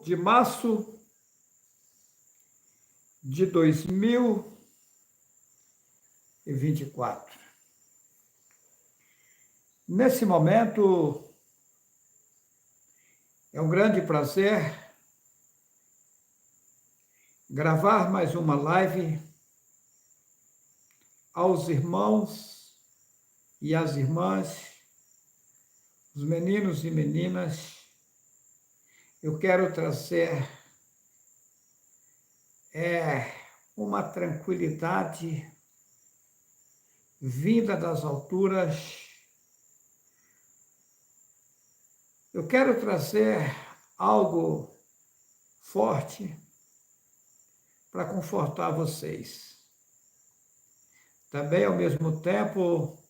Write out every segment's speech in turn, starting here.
de março de 2024. Nesse momento, é um grande prazer gravar mais uma live aos irmãos e às irmãs, os meninos e meninas. Eu quero trazer uma tranquilidade vinda das alturas. Eu quero trazer algo forte para confortar vocês. Também, ao mesmo tempo,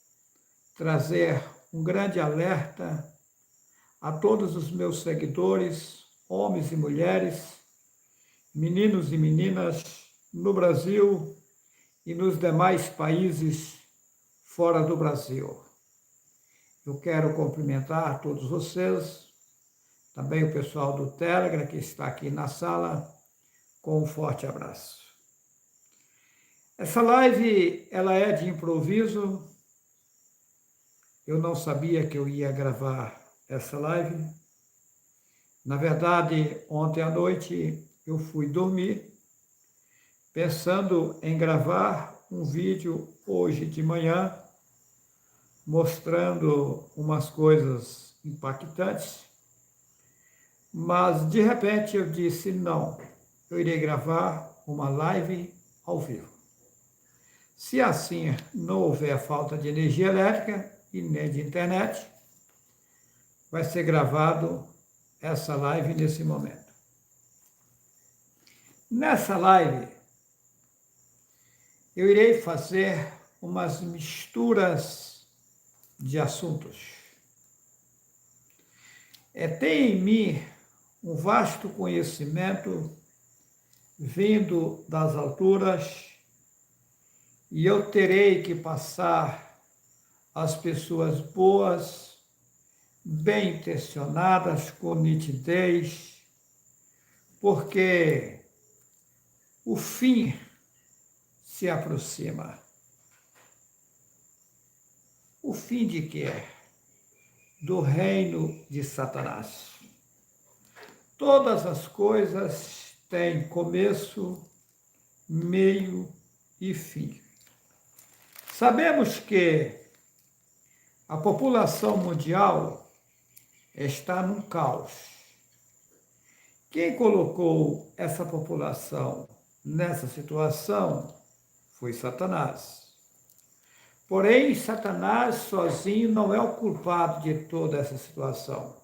trazer um grande alerta a todos os meus seguidores, homens e mulheres, meninos e meninas no Brasil e nos demais países fora do Brasil. Eu quero cumprimentar todos vocês, também o pessoal do Telegram que está aqui na sala, com um forte abraço. Essa live, ela é de improviso. Eu não sabia que eu ia gravar essa live. Na verdade, ontem à noite eu fui dormir pensando em gravar um vídeo hoje de manhã mostrando umas coisas impactantes, mas de repente eu disse não, eu irei gravar uma live ao vivo. Se assim não houver falta de energia elétrica e nem de internet, vai ser gravado essa live nesse momento. Nessa live, eu irei fazer umas misturas de assuntos. Tem em mim um vasto conhecimento vindo das alturas e eu terei que passar às pessoas boas, bem intencionadas, com nitidez, porque o fim se aproxima. O fim de quê? Do reino de Satanás. Todas as coisas têm começo, meio e fim. Sabemos que a população mundial está num caos. Quem colocou essa população nessa situação foi Satanás. Porém, Satanás sozinho não é o culpado de toda essa situação.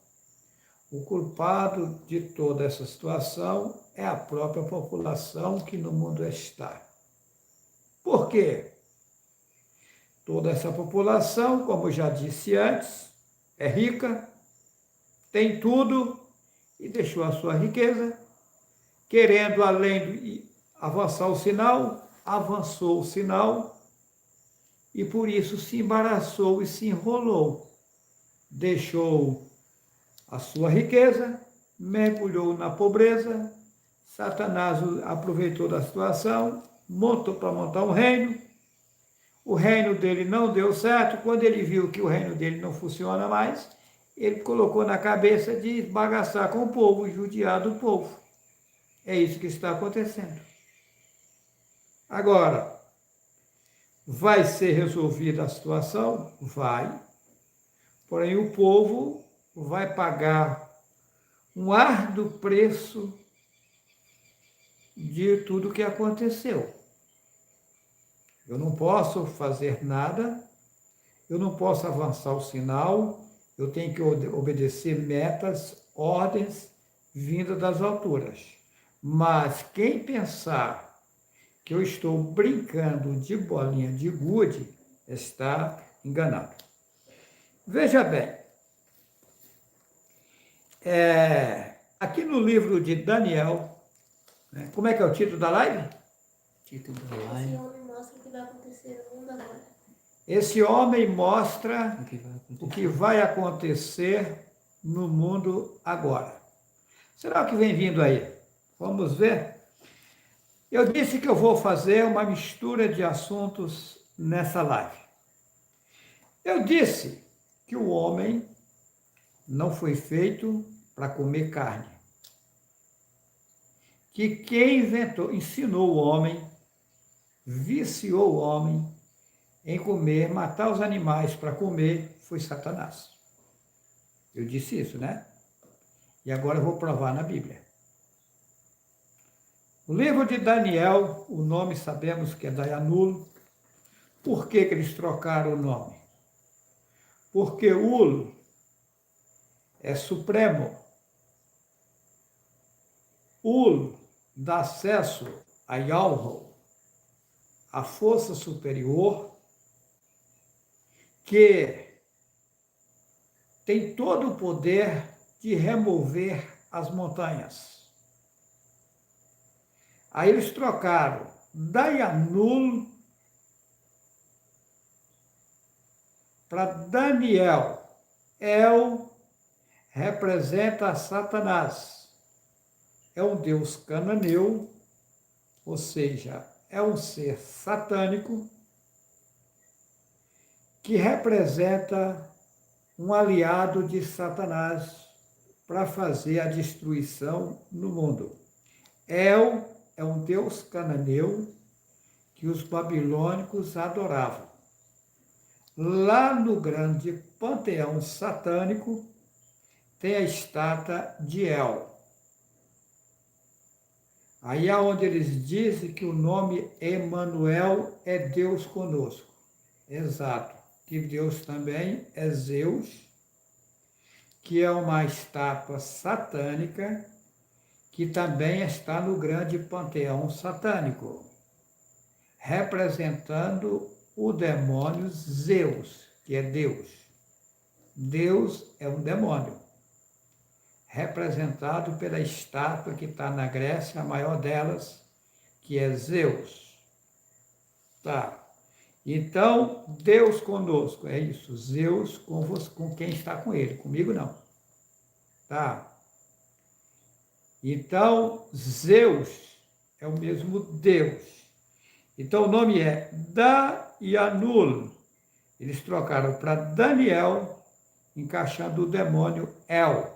O culpado de toda essa situação é a própria população que no mundo está. Por quê? Toda essa população, como já disse antes, é rica, tem tudo e deixou a sua riqueza, querendo, além de avançar o sinal, avançou o sinal, e por isso se embaraçou e se enrolou. Deixou a sua riqueza, mergulhou na pobreza. Satanás aproveitou da situação, montou para montar um reino. O reino dele não deu certo. Quando ele viu que o reino dele não funciona mais, ele colocou na cabeça de bagaçar com o povo, judiar do povo. É isso que está acontecendo. Agora, vai ser resolvida a situação? Vai. Porém, o povo vai pagar um árduo preço de tudo que aconteceu. Eu não posso fazer nada, eu não posso avançar o sinal, eu tenho que obedecer metas, ordens vindas das alturas. Mas quem pensar que eu estou brincando de bolinha de gude, está enganado. Veja bem, aqui no livro de Daniel, como é que é o título da live? Título da live. Esse homem mostra o que vai acontecer no mundo agora. Esse homem mostra o que vai acontecer no mundo agora. Será que vem vindo aí? Vamos ver. Eu disse que eu vou fazer uma mistura de assuntos nessa live. Eu disse que o homem não foi feito para comer carne. Que quem ensinou o homem, viciou o homem em comer, matar os animais para comer, foi Satanás. Eu disse isso, né? E agora eu vou provar na Bíblia. O livro de Daniel, o nome sabemos que é Dayanulo. Por que eles trocaram o nome? Porque Ul é supremo. Ul dá acesso a Yahweh, a força superior, que tem todo o poder de remover as montanhas. Aí eles trocaram Dayanul para Daniel. El representa Satanás. É um deus cananeu, ou seja, é um ser satânico que representa um aliado de Satanás para fazer a destruição no mundo. El é um deus cananeu que os babilônicos adoravam. Lá no grande panteão satânico tem a estátua de El. Aí é onde eles dizem que o nome Emanuel é Deus conosco. Exato. Que Deus também é Zeus, que é uma estátua satânica, que também está no grande panteão satânico, representando o demônio Zeus, que é Deus. Deus é um demônio, representado pela estátua que está na Grécia, a maior delas, que é Zeus. Tá. Então, Deus conosco, é isso, Zeus com quem está com ele, comigo não. Tá? Então, Zeus é o mesmo Deus. Então, o nome é Dayanul. Eles trocaram para Daniel, encaixando o demônio El.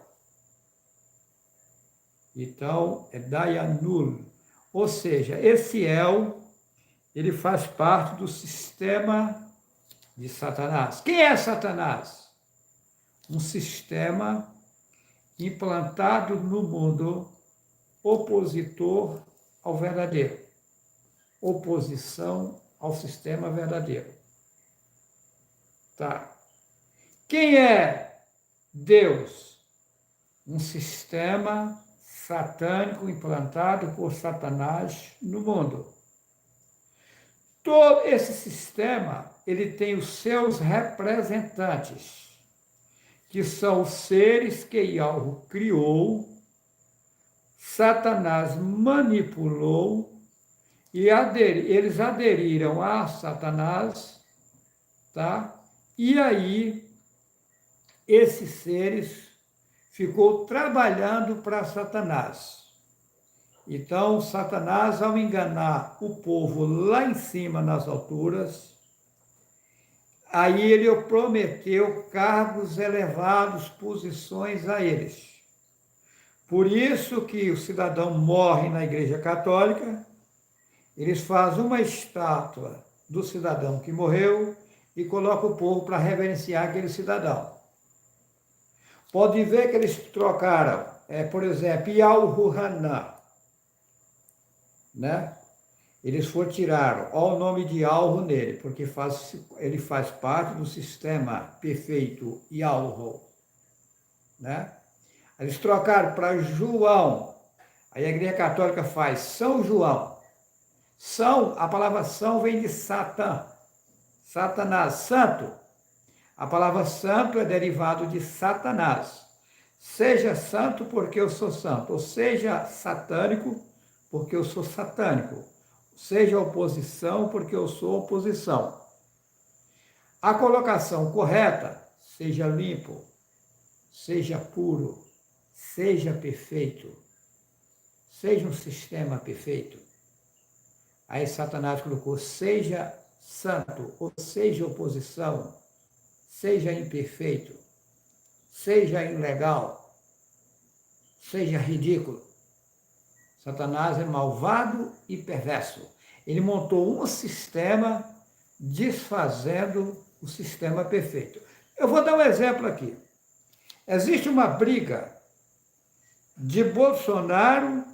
Então, é Dayanul. Ou seja, esse El, ele faz parte do sistema de Satanás. Quem é Satanás? Um sistema implantado no mundo opositor ao verdadeiro. Oposição ao sistema verdadeiro. Tá. Quem é Deus? Um sistema satânico implantado por Satanás no mundo. Todo esse sistema, ele tem os seus representantes, que são os seres que Yahweh criou, Satanás manipulou, e eles aderiram a Satanás, tá? E aí, esses seres ficou trabalhando para Satanás. Então, Satanás, ao enganar o povo lá em cima, nas alturas, aí ele prometeu cargos elevados, posições a eles. Por isso que o cidadão morre na Igreja Católica, eles fazem uma estátua do cidadão que morreu e colocam o povo para reverenciar aquele cidadão. Pode ver que eles trocaram, por exemplo, Yahuhaná, né? Eles tiraram o nome de Alro nele, porque ele faz parte do sistema perfeito Yahweh, né? Eles trocaram para João. Aí a Igreja Católica faz São João. A palavra São vem de Satã, Satanás, santo. A palavra santo é derivado de Satanás. Seja santo porque eu sou santo, ou seja satânico porque eu sou satânico. Seja oposição porque eu sou oposição. A colocação correta, seja limpo, seja puro, seja perfeito. seja um sistema perfeito. Aí Satanás colocou, seja santo, ou seja oposição, seja imperfeito, seja ilegal, seja ridículo. Satanás é malvado e perverso. Ele montou um sistema desfazendo o sistema perfeito. Eu vou dar um exemplo aqui. Existe uma briga de Bolsonaro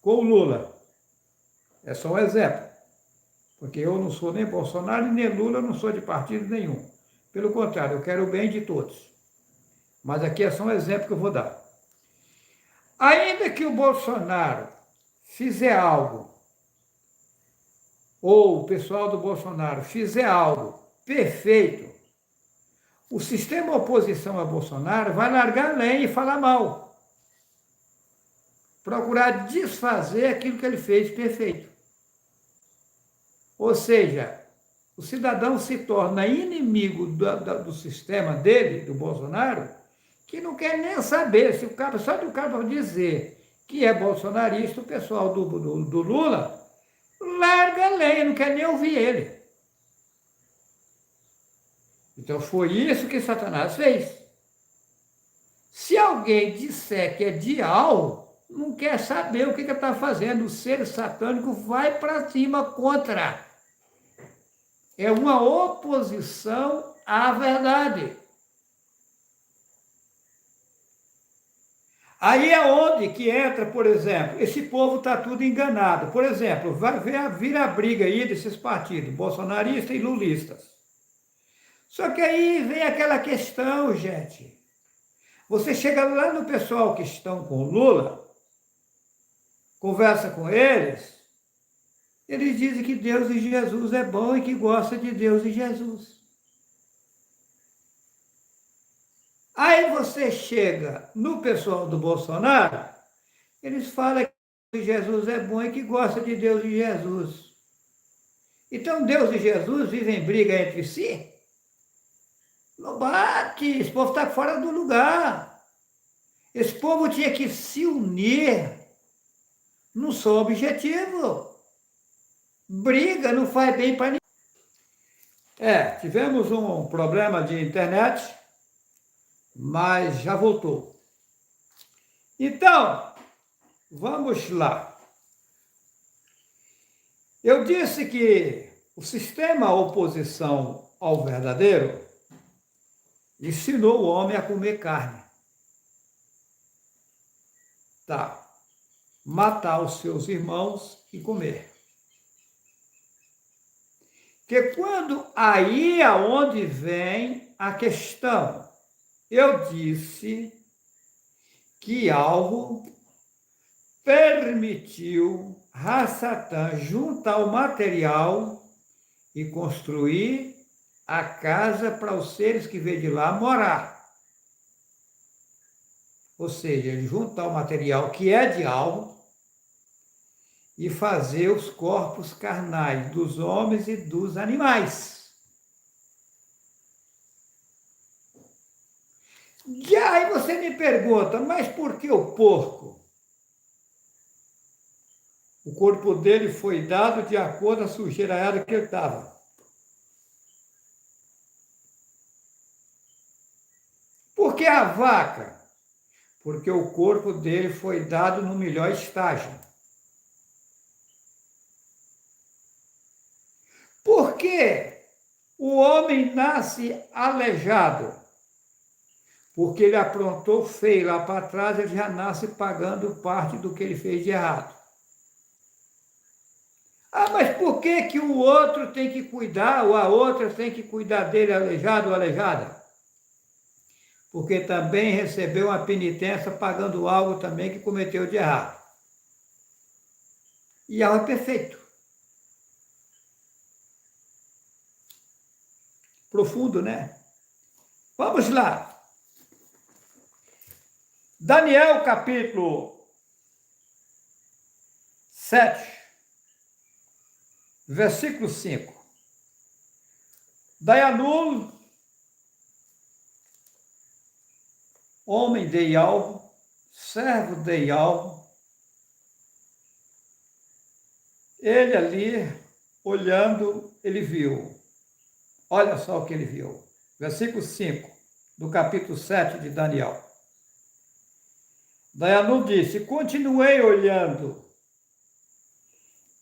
com Lula. É só um exemplo. Porque eu não sou nem Bolsonaro e nem Lula, eu não sou de partido nenhum. Pelo contrário, eu quero o bem de todos. Mas aqui é só um exemplo que eu vou dar. Ainda que o Bolsonaro fizer algo, ou o pessoal do Bolsonaro fizer algo perfeito, o sistema oposição a Bolsonaro vai largar a lenha e falar mal. Procurar desfazer aquilo que ele fez perfeito. Ou seja, o cidadão se torna inimigo do sistema dele, do Bolsonaro, que não quer nem saber. Se o cara, só do cara dizer que é bolsonarista, o pessoal do Lula larga a lenha, não quer nem ouvir ele. Então foi isso que Satanás fez. Se alguém disser que é dial, não quer saber o que ele está fazendo. O ser satânico vai para cima contra. É uma oposição à verdade. Aí é onde que entra, por exemplo, esse povo está tudo enganado. Por exemplo, vai vir a briga aí desses partidos, bolsonaristas e lulistas. Só que aí vem aquela questão, gente. Você chega lá no pessoal que estão com Lula, conversa com eles dizem que Deus e Jesus é bom e que gosta de Deus e Jesus. Aí você chega no pessoal do Bolsonaro, eles falam que Jesus é bom e que gosta de Deus e Jesus. Então Deus e Jesus vivem em briga entre si? Não bate, esse povo está fora do lugar. Esse povo tinha que se unir num só objetivo. Briga não faz bem para ninguém. Tivemos um problema de internet, mas já voltou. Então, vamos lá. Eu disse que o sistema oposição ao verdadeiro ensinou o homem a comer carne. Tá. Matar os seus irmãos e comer. Que quando aí é onde vem a questão. Eu disse que algo permitiu Satã juntar o material e construir a casa para os seres que vêm de lá morar. Ou seja, ele juntar o material que é de algo e fazer os corpos carnais dos homens e dos animais. E aí você me pergunta, mas por que o porco? O corpo dele foi dado de acordo com a sujeira aérea que ele estava. Por que a vaca? Porque o corpo dele foi dado no melhor estágio. Por que o homem nasce aleijado? Porque ele aprontou feio lá para trás, ele já nasce pagando parte do que ele fez de errado. Ah, mas por que que o outro tem que cuidar, ou a outra tem que cuidar dele aleijado ou aleijada? Porque também recebeu uma penitência pagando algo também que cometeu de errado. E algo é perfeito. Profundo, né? Vamos lá. Daniel, capítulo 7, versículo 5. Daianul, homem de Ial, servo de Ial, Ele ali, olhando, ele viu. Olha só o que ele viu. Versículo 5, do capítulo 7 de Daniel. Daniel disse: continuei olhando,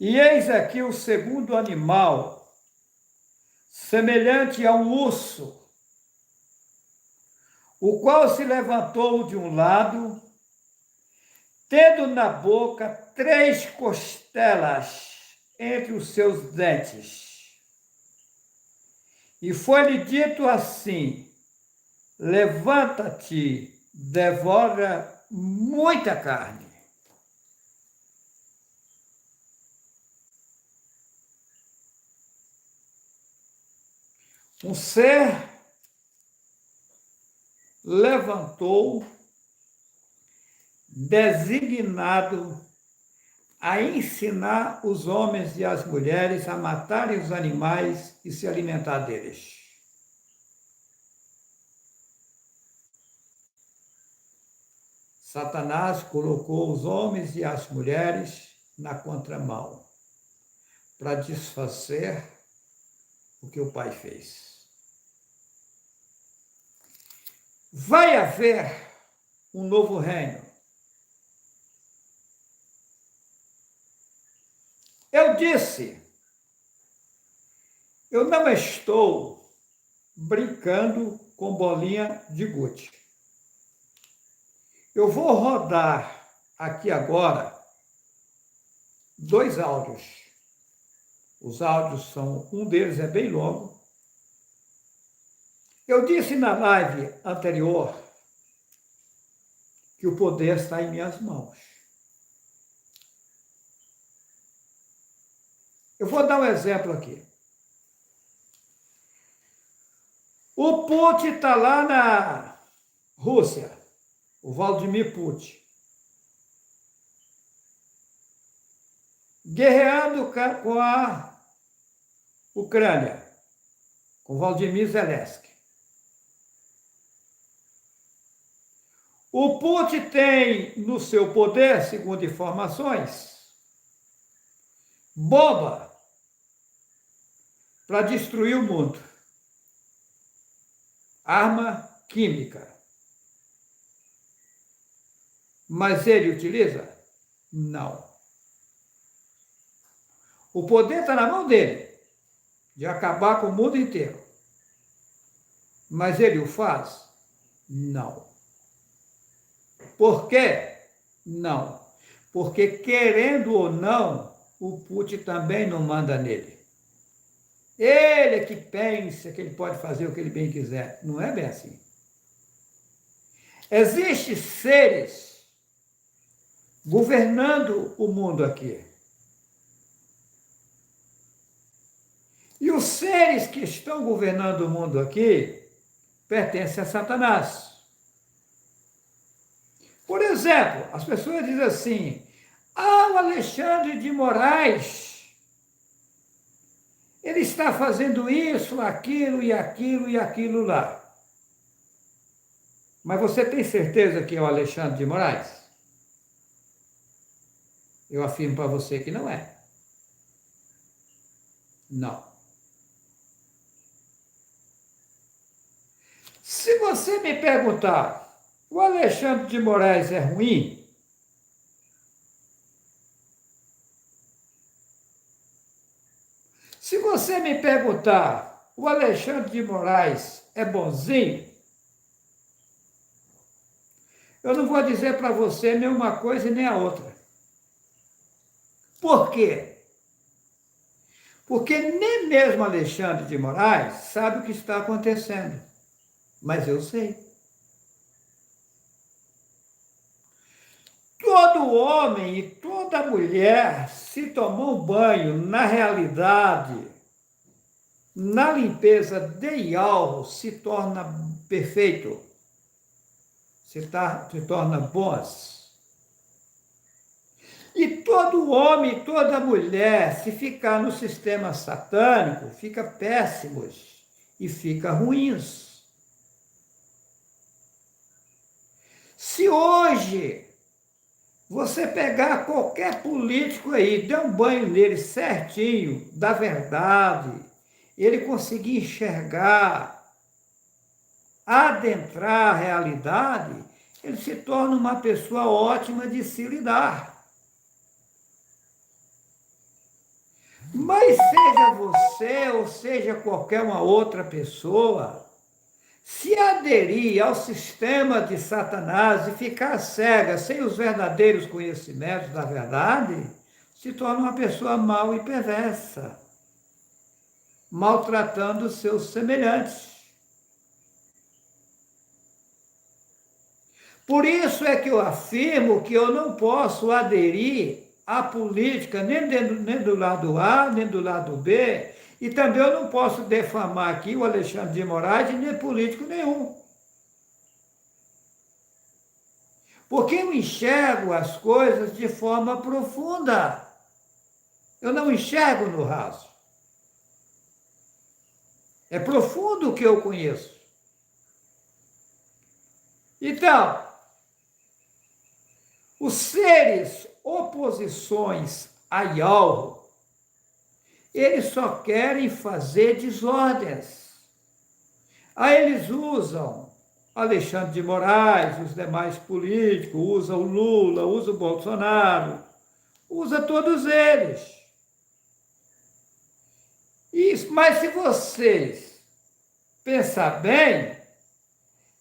e eis aqui o segundo animal, semelhante a um urso, o qual se levantou de um lado, tendo na boca 3 costelas entre os seus dentes. E foi-lhe dito assim: levanta-te, devora muita carne. Um ser levantou, designado a ensinar os homens e as mulheres a matarem os animais e se alimentar deles. Satanás colocou os homens e as mulheres na contramão para desfazer o que o Pai fez. Vai haver um novo reino. Eu disse, eu não estou brincando com bolinha de gude. Eu vou rodar aqui agora 2 áudios. Os áudios um deles é bem longo. Eu disse na live anterior que o poder está em minhas mãos. Eu vou dar um exemplo aqui. O Putin está lá na Rússia, o Vladimir Putin, guerreando com a Ucrânia, com Vladimir Zelensky. O Putin tem no seu poder, segundo informações, bomba para destruir o mundo. Arma química. Mas ele utiliza? Não. O poder está na mão dele, de acabar com o mundo inteiro. Mas ele o faz? Não. Por quê? Não. Porque, querendo ou não, o Putin também não manda nele. Ele é que pensa que ele pode fazer o que ele bem quiser. Não é bem assim. Existem seres governando o mundo aqui. E os seres que estão governando o mundo aqui pertencem a Satanás. Por exemplo, as pessoas dizem assim: o Alexandre de Moraes, ele está fazendo isso, aquilo e aquilo e aquilo lá. Mas você tem certeza que é o Alexandre de Moraes? Eu afirmo para você que não é. Não. Se você me perguntar, o Alexandre de Moraes é ruim? Se você me perguntar, o Alexandre de Moraes é bonzinho? Eu não vou dizer para você nem uma coisa e nem a outra. Por quê? Porque nem mesmo Alexandre de Moraes sabe o que está acontecendo. Mas eu sei. Todo homem e toda mulher, se tomou um banho na realidade, na limpeza de algo, se torna perfeito, se torna bons. E todo homem e toda mulher, se ficar no sistema satânico, fica péssimos e fica ruins. Se hoje Você pegar qualquer político aí, der um banho nele certinho, da verdade, ele conseguir enxergar, adentrar a realidade, ele se torna uma pessoa ótima de se lidar. Mas seja você ou seja qualquer uma outra pessoa, se aderir ao sistema de Satanás e ficar cega, sem os verdadeiros conhecimentos da verdade, se torna uma pessoa mau e perversa, maltratando os seus semelhantes. Por isso é que eu afirmo que eu não posso aderir à política nem do lado A, nem do lado B, e também eu não posso defamar aqui o Alexandre de Moraes nem político nenhum. Porque eu enxergo as coisas de forma profunda. Eu não enxergo no raso. É profundo o que eu conheço. Então, os seres oposições a Yahweh, eles só querem fazer desordens. Aí eles usam Alexandre de Moraes, os demais políticos, usam o Lula, usam o Bolsonaro, usa todos eles. Mas se vocês pensar bem,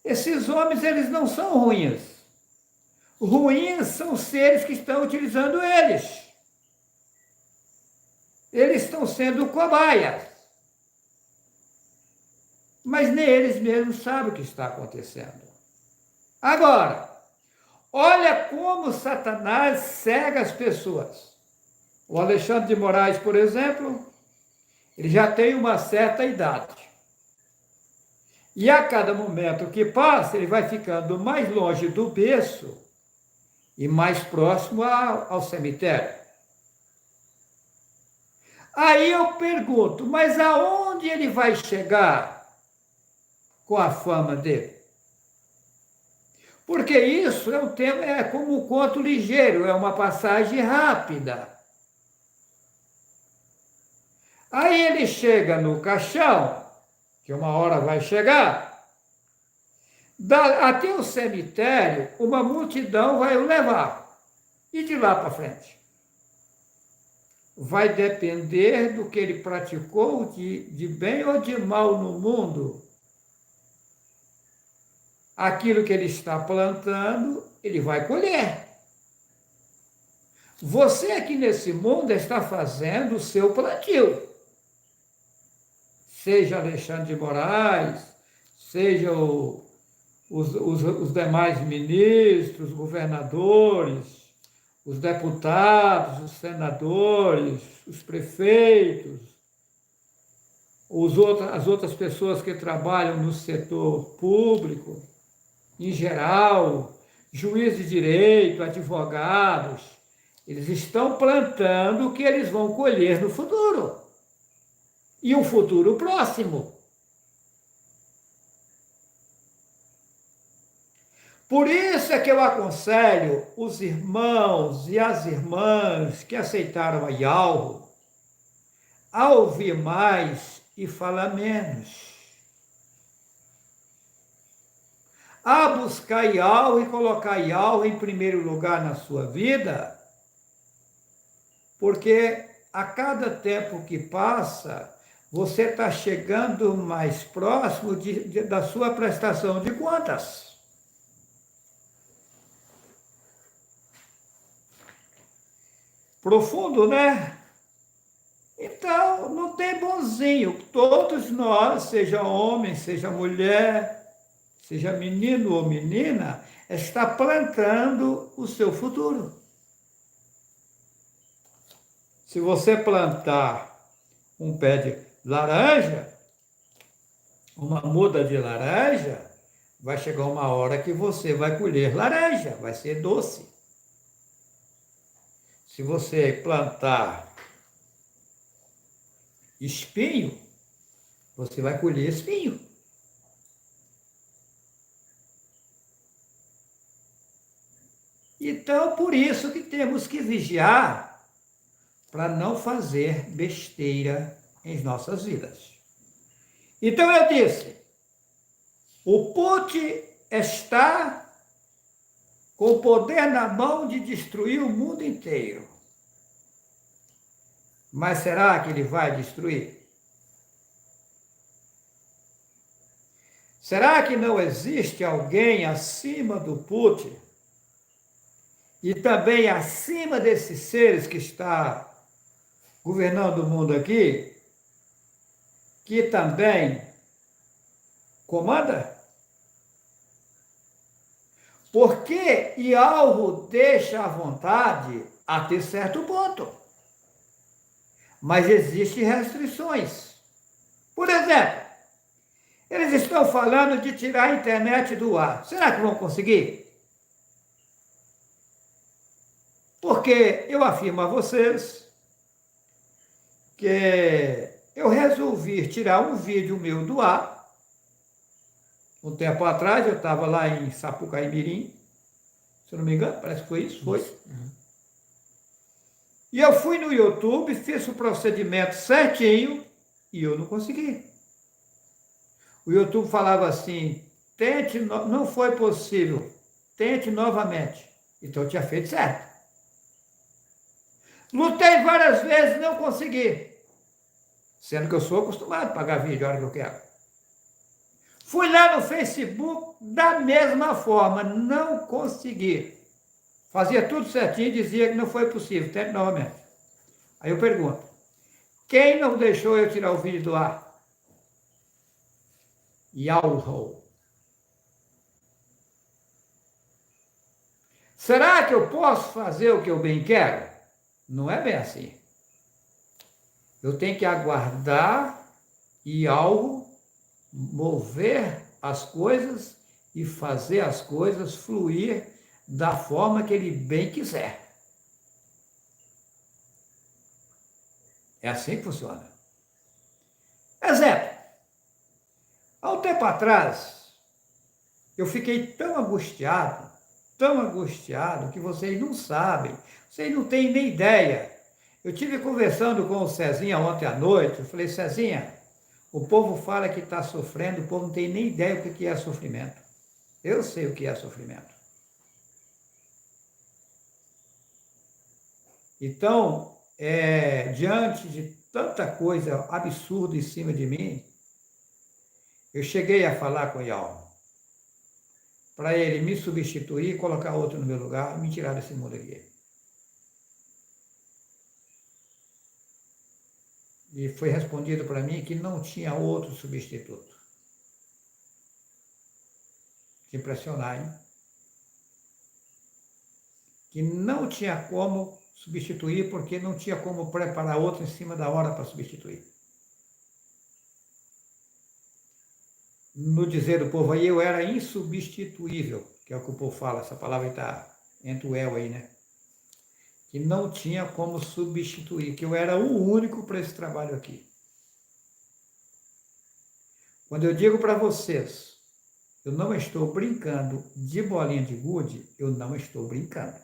esses homens eles não são ruins. Ruins são os seres que estão utilizando eles. Eles estão sendo cobaias. Mas nem eles mesmos sabem o que está acontecendo. Agora, olha como Satanás cega as pessoas. O Alexandre de Moraes, por exemplo, ele já tem uma certa idade. E a cada momento que passa, ele vai ficando mais longe do berço e mais próximo ao cemitério. Aí eu pergunto, mas aonde ele vai chegar com a fama dele? Porque isso é um tema, é como um conto ligeiro, é uma passagem rápida. Aí ele chega no caixão, que uma hora vai chegar, até o cemitério, uma multidão vai o levar. E de lá para frente? Vai depender do que ele praticou de bem ou de mal no mundo. Aquilo que ele está plantando, ele vai colher. Você aqui nesse mundo está fazendo o seu plantio. Seja Alexandre de Moraes, seja os demais ministros, governadores, os deputados, os senadores, os prefeitos, as outras pessoas que trabalham no setor público, em geral, juízes de direito, advogados, eles estão plantando o que eles vão colher no futuro. E um futuro próximo. Por isso é que eu aconselho os irmãos e as irmãs que aceitaram a Yahweh a ouvir mais e falar menos. A buscar Yahweh e colocar Yahweh em primeiro lugar na sua vida, porque a cada tempo que passa, você está chegando mais próximo da sua prestação de contas. Profundo, né? Então, não tem bonzinho. Todos nós, seja homem, seja mulher, seja menino ou menina, está plantando o seu futuro. Se você plantar um pé de laranja, uma muda de laranja, vai chegar uma hora que você vai colher laranja, vai ser doce. Se você plantar espinho, você vai colher espinho. E Então, por isso que temos que vigiar para não fazer besteira em nossas vidas. Então eu disse, o Putin está com o poder na mão de destruir o mundo inteiro. Mas será que ele vai destruir? Será que não existe alguém acima do Putin e também acima desses seres que está governando o mundo aqui, que também comanda? Porque Ialvo deixa à vontade até certo ponto. Mas existem restrições. Por exemplo, eles estão falando de tirar a internet do ar. Será que vão conseguir? Porque eu afirmo a vocês que eu resolvi tirar um vídeo meu do ar. Um tempo atrás, eu estava lá em Sapucaí Mirim, se eu não me engano, parece que foi isso, foi. Uhum. E eu fui no YouTube, fiz o procedimento certinho e eu não consegui. O YouTube falava assim, tente, não foi possível, tente novamente. Então eu tinha feito certo. Lutei várias vezes, não consegui. Sendo que eu sou acostumado a pagar vídeo a hora que eu quero. Fui lá no Facebook, da mesma forma, não consegui. Fazia tudo certinho e dizia que não foi possível, tente novamente. Aí eu pergunto, quem não deixou eu tirar o vídeo do ar? Ialvo. Será que eu posso fazer o que eu bem quero? Não é bem assim. Eu tenho que aguardar Ialvo mover as coisas e fazer as coisas fluir da forma que ele bem quiser. É assim que funciona. Exemplo. Há um tempo atrás, eu fiquei tão angustiado, que vocês não sabem, vocês não têm nem ideia. Eu tive conversando com o Cezinha ontem à noite, eu falei, Cezinha, o povo fala que está sofrendo, o povo não tem nem ideia do que é sofrimento. Eu sei o que é sofrimento. Então, diante de tanta coisa absurda em cima de mim, eu cheguei a falar com o Ialvo, para ele me substituir, colocar outro no meu lugar e me tirar desse mundo aqui. E foi respondido para mim que não tinha outro substituto. Que impressionar, hein? Que não tinha como substituir, porque não tinha como preparar outro em cima da hora para substituir. No dizer do povo aí, eu era insubstituível, que é o que o povo fala, essa palavra está entre o el aí, né? Que não tinha como substituir, que eu era o único para esse trabalho aqui. Quando eu digo para vocês, eu não estou brincando de bolinha de gude, eu não estou brincando.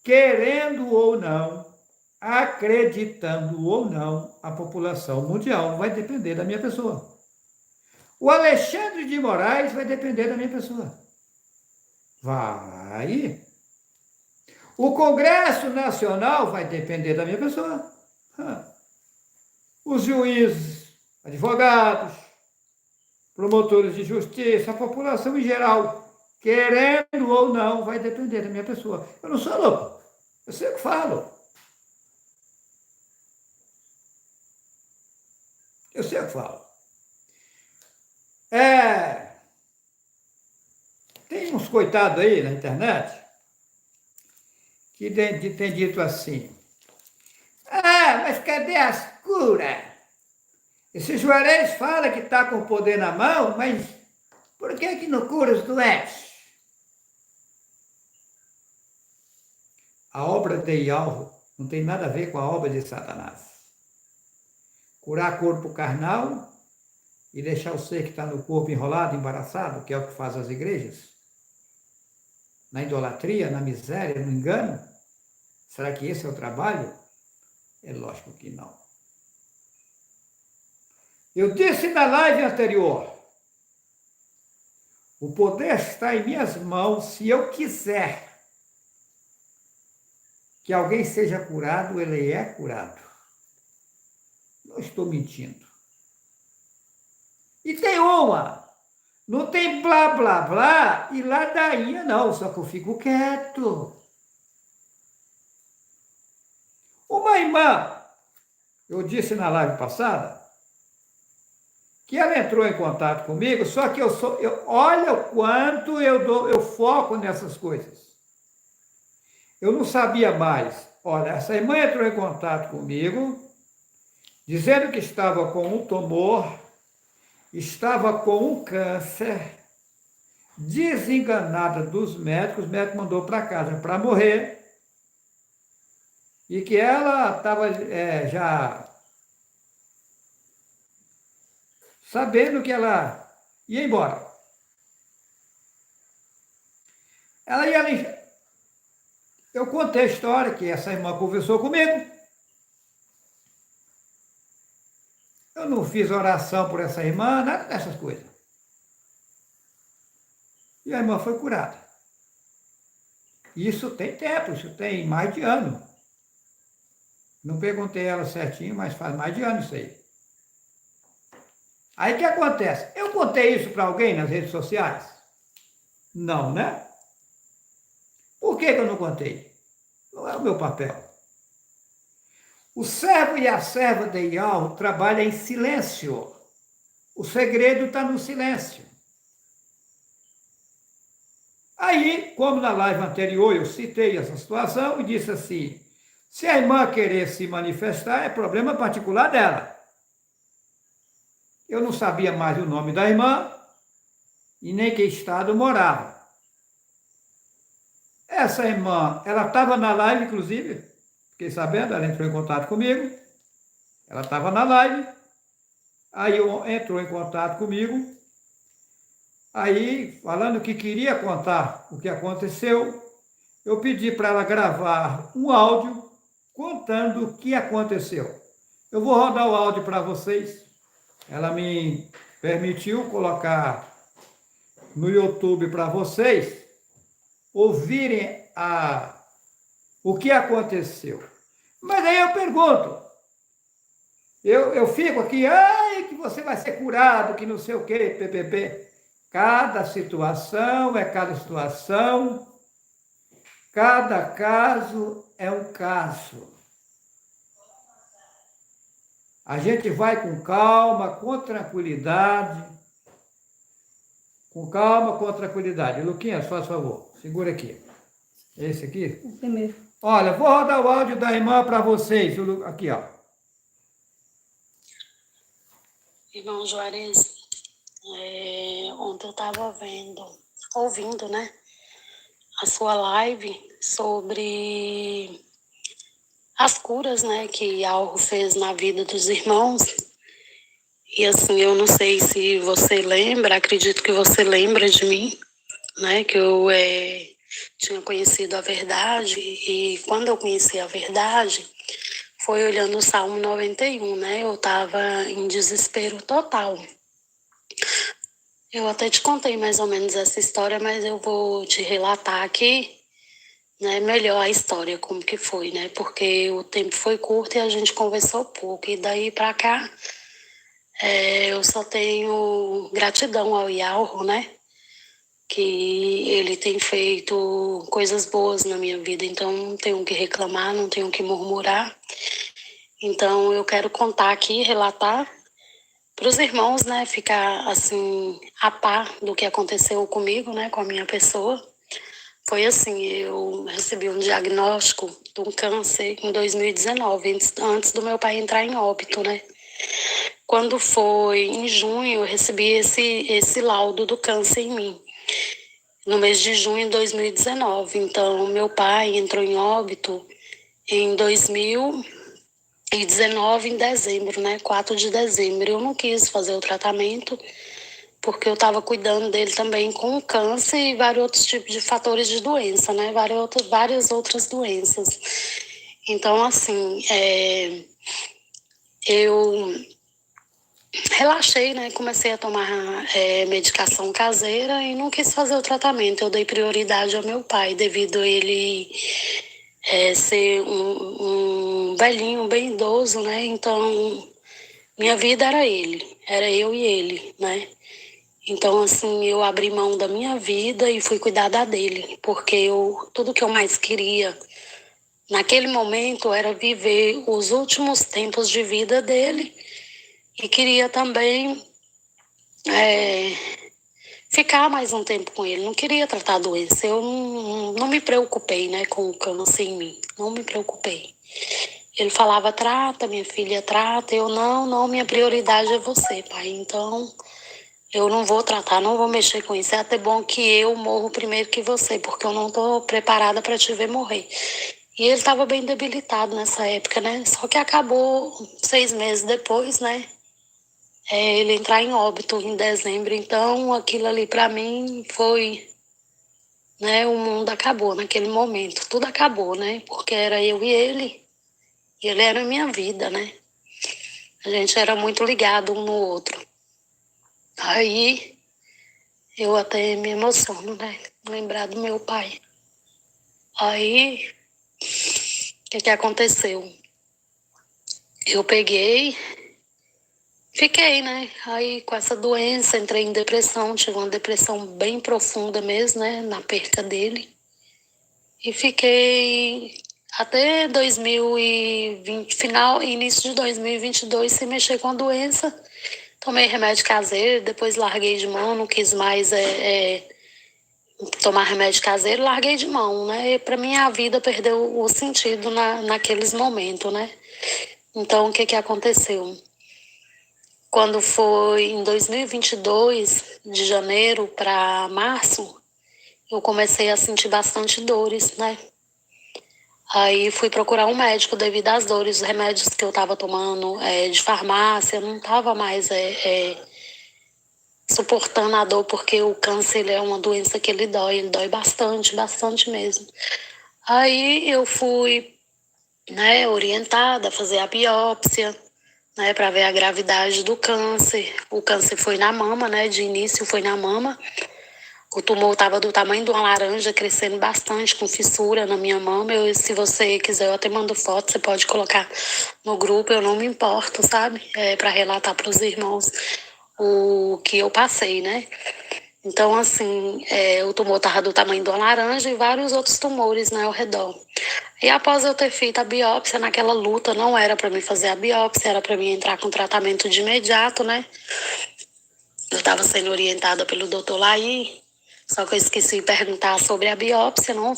Querendo ou não, acreditando ou não, a população mundial vai depender da minha pessoa. O Alexandre de Moraes vai depender da minha pessoa. Vai. O Congresso Nacional vai depender da minha pessoa. Os juízes, advogados, promotores de justiça, a população em geral, querendo ou não, vai depender da minha pessoa. Eu não sou louco, eu sei o que falo. Eu sei o que falo. Tem uns coitados aí na internet que tem dito assim, mas cadê as curas? Esse Juarez fala que está com o poder na mão, mas por que não cura os doentes? A obra de Ialvo não tem nada a ver com a obra de Satanás. Curar corpo carnal e deixar o ser que está no corpo enrolado, embaraçado, que é o que faz as igrejas, na idolatria, na miséria, no engano? Será que esse é o trabalho? É lógico que não. Eu disse na live anterior, o poder está em minhas mãos. Se eu quiser que alguém seja curado, ele é curado. Não estou mentindo. E tem uma, não tem blá, blá, blá e ladainha não, só que eu fico quieto. Uma irmã, eu disse na live passada, que ela entrou em contato comigo, só que olha o quanto eu foco nessas coisas. Eu não sabia mais. Olha, essa irmã entrou em contato comigo, dizendo que estava com um tumor, estava com um câncer, desenganada dos médicos, o médico mandou para casa para morrer, e que ela estava já sabendo que ela ia embora. Eu contei a história que essa irmã conversou comigo. Eu não fiz oração por essa irmã, nada dessas coisas. E a irmã foi curada. Isso tem tempo, isso tem mais de ano. Não perguntei ela certinho, mas faz mais de ano isso aí. Aí o que acontece? Eu contei isso para alguém nas redes sociais? Não, né? Por que eu não contei? Não é o meu papel. O servo e a serva de Yahweh trabalham em silêncio. O segredo está no silêncio. Aí, como na live anterior eu citei essa situação e disse assim, se a irmã querer se manifestar, é problema particular dela. Eu não sabia mais o nome da irmã e nem que estado morava. Essa irmã, ela estava na live, inclusive, fiquei sabendo, ela entrou em contato comigo, ela estava na live, aí entrou em contato comigo, aí falando que queria contar o que aconteceu, eu pedi para ela gravar um áudio contando o que aconteceu. Eu vou rodar o áudio para vocês. Ela me permitiu colocar no YouTube para vocês ouvirem o que aconteceu. Mas aí eu pergunto, eu fico aqui, ai, que você vai ser curado, que não sei o quê, ppp. Cada situação é cada situação, cada caso é um caso. A gente vai com calma, com tranquilidade. Com calma, com tranquilidade. Luquinhas, faz favor, segura aqui. Esse aqui? O primeiro. Olha, vou rodar o áudio da irmã para vocês. Aqui, ó. Irmão Juarez, ontem eu estava ouvindo, né, a sua live sobre as curas, né, que Alro fez na vida dos irmãos. E assim, eu não sei se você lembra, acredito que você lembra de mim, né, que eu tinha conhecido a verdade, e quando eu conheci a verdade, foi olhando o Salmo 91, né, eu estava em desespero total. Eu até te contei mais ou menos essa história, mas eu vou te relatar aqui, né, melhor a história, como que foi, né, porque o tempo foi curto e a gente conversou pouco, e daí para cá, eu só tenho gratidão ao Yahweh, né, que ele tem feito coisas boas na minha vida, então não tenho o que reclamar, não tenho o que murmurar. Então eu quero contar aqui, relatar para os irmãos, né, ficar assim a par do que aconteceu comigo, né, com a minha pessoa. Foi assim, eu recebi um diagnóstico de um câncer em 2019, antes do meu pai entrar em óbito, né. Quando foi em junho, eu recebi esse laudo do câncer em mim, no mês de junho de 2019. Então, meu pai entrou em óbito em 2019, em dezembro, né? 4 de dezembro. Eu não quis fazer o tratamento, porque eu estava cuidando dele também com câncer e vários outros tipos de fatores de doença, né? Várias outras doenças. Então, assim, eu relaxei, né? Comecei a tomar medicação caseira e não quis fazer o tratamento. Eu dei prioridade ao meu pai, devido a ele ser um velhinho, bem idoso, né? Então, minha vida era ele, era eu e ele, né? Então, assim, eu abri mão da minha vida e fui cuidar da dele, porque tudo que eu mais queria naquele momento era viver os últimos tempos de vida dele e queria também ficar mais um tempo com ele. Não queria tratar a doença. Eu não me preocupei, né, com o câncer em mim. Não me preocupei. Ele falava, trata, minha filha, trata. Eu, não, minha prioridade é você, pai. Então, eu não vou tratar, não vou mexer com isso. É até bom que eu morro primeiro que você, porque eu não estou preparada para te ver morrer. E ele estava bem debilitado nessa época, né? Só que acabou 6 meses depois, né? Ele entrar em óbito em dezembro. Então, aquilo ali para mim foi, né? O mundo acabou naquele momento. Tudo acabou, né? Porque era eu e ele era a minha vida, né? A gente era muito ligado um no outro. Aí, eu até me emociono, né? Lembrar do meu pai. Aí, o que aconteceu? Eu fiquei, né? Aí, com essa doença, entrei em depressão. Tive uma depressão bem profunda mesmo, né? Na perca dele. E fiquei até 2020, início de 2022, sem mexer com a doença. Tomei remédio caseiro, depois larguei de mão, não quis mais tomar remédio caseiro, larguei de mão, né? Para mim, a vida perdeu o sentido naqueles momentos, né? Então, o que aconteceu? Quando foi em 2022, de janeiro para março, eu comecei a sentir bastante dores, né? Aí fui procurar um médico devido às dores, os remédios que eu estava tomando de farmácia, não estava mais suportando a dor, porque o câncer ele é uma doença que ele dói bastante, bastante mesmo. Aí eu fui, né, orientada a fazer a biópsia, né, para ver a gravidade do câncer. O câncer foi na mama, né, de início foi na mama. O tumor estava do tamanho de uma laranja, crescendo bastante, com fissura na minha mama. Se você quiser, eu até mando foto, você pode colocar no grupo, eu não me importo, sabe? Para relatar para os irmãos o que eu passei, né? Então, assim, o tumor estava do tamanho de uma laranja e vários outros tumores, né, ao redor. E após eu ter feito a biópsia, naquela luta, não era para mim fazer a biópsia, era para mim entrar com tratamento de imediato, né? Eu estava sendo orientada pelo doutor Laí, só que eu esqueci de perguntar sobre a biópsia, não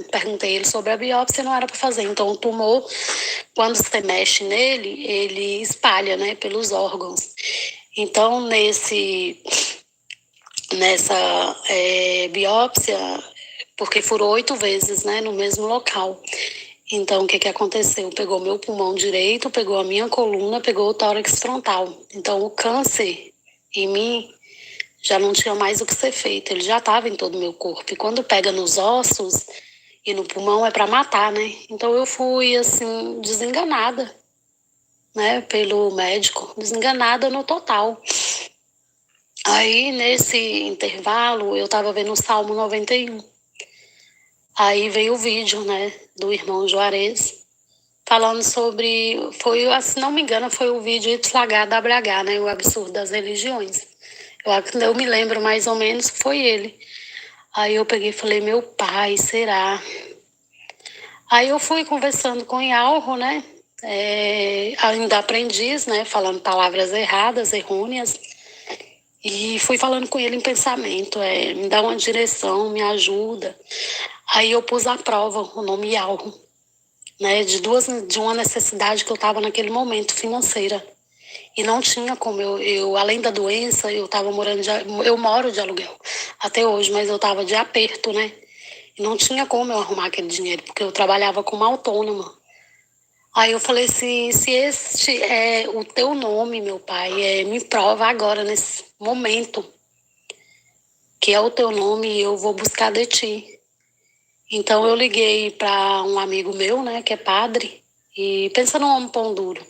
perguntei ele sobre a biópsia, não era para fazer. Então, o tumor, quando você mexe nele, ele espalha, né, pelos órgãos. Então, nessa biópsia, porque furou 8 vezes, né, no mesmo local. Então, o que aconteceu? Pegou meu pulmão direito, pegou a minha coluna, pegou o tórax frontal. Então, o câncer em mim já não tinha mais o que ser feito, ele já estava em todo o meu corpo. E quando pega nos ossos e no pulmão é para matar, né? Então, eu fui, assim, desenganada, né, pelo médico, desenganada no total. Aí, nesse intervalo, eu estava vendo o Salmo 91. Aí veio o vídeo, né, do irmão Juarez, falando sobre, se não me engano, foi o vídeo YHWH, né, o absurdo das religiões. Eu me lembro mais ou menos que foi ele. Aí eu peguei e falei, meu pai, será? Aí eu fui conversando com o Yalro, né, ainda aprendiz, né, falando palavras erradas, errôneas, e fui falando com ele em pensamento, me dá uma direção, me ajuda. Aí eu pus à prova o nome Yalro, né, de uma necessidade que eu estava naquele momento financeira. E não tinha como eu além da doença, eu moro de aluguel até hoje, mas eu estava de aperto, né? E não tinha como eu arrumar aquele dinheiro, porque eu trabalhava como autônoma. Aí eu falei assim, se este é o teu nome, meu pai, me prova agora, nesse momento, que é o teu nome e eu vou buscar de ti. Então eu liguei para um amigo meu, né, que é padre, e pensa num homem pão duro.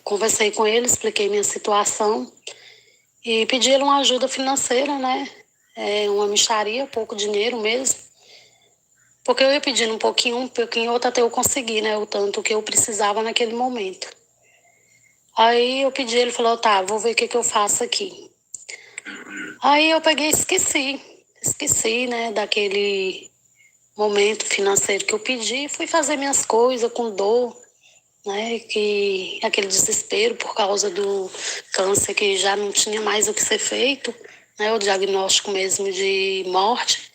Conversei com ele, expliquei minha situação e pedi ele uma ajuda financeira, né, uma mixaria, pouco dinheiro mesmo, porque eu ia pedindo um pouquinho, outro até eu conseguir, né, o tanto que eu precisava naquele momento. Aí eu pedi, ele falou, tá, vou ver o que eu faço aqui. Aí eu peguei e esqueci, né, daquele momento financeiro que eu pedi, fui fazer minhas coisas com dor, né, que aquele desespero por causa do câncer que já não tinha mais o que ser feito, né, o diagnóstico mesmo de morte.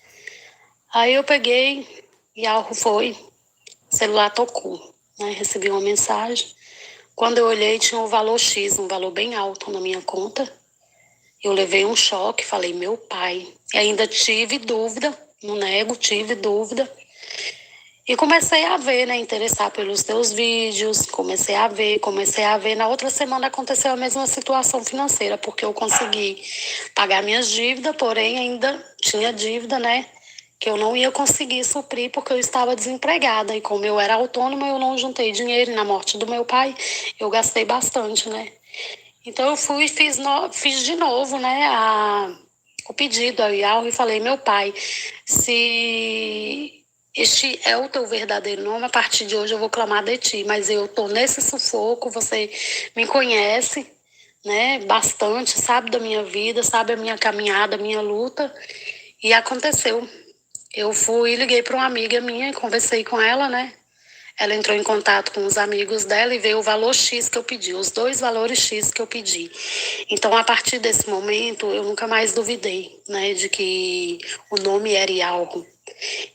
Aí eu peguei e algo foi, o celular tocou, né, recebi uma mensagem. Quando eu olhei, tinha um valor X, um valor bem alto na minha conta. Eu levei um choque, falei, meu pai. E ainda tive dúvida, não nego, tive dúvida. E comecei a ver, né, interessar pelos teus vídeos, comecei a ver. Na outra semana aconteceu a mesma situação financeira, porque eu consegui pagar minhas dívidas, porém ainda tinha dívida, né, que eu não ia conseguir suprir porque eu estava desempregada. E como eu era autônoma, eu não juntei dinheiro. E na morte do meu pai, eu gastei bastante, né. Então eu fui e fiz de novo, né, o pedido ao IAL e falei, meu pai, se este é o teu verdadeiro nome, a partir de hoje eu vou clamar de ti, mas eu tô nesse sufoco, você me conhece, né, bastante, sabe da minha vida, sabe a minha caminhada, a minha luta, e aconteceu. Eu fui, liguei para uma amiga minha e conversei com ela, né, ela entrou em contato com os amigos dela e veio o valor X que eu pedi, os 2 valores X que eu pedi. Então, a partir desse momento, eu nunca mais duvidei, né, de que o nome era Ialro.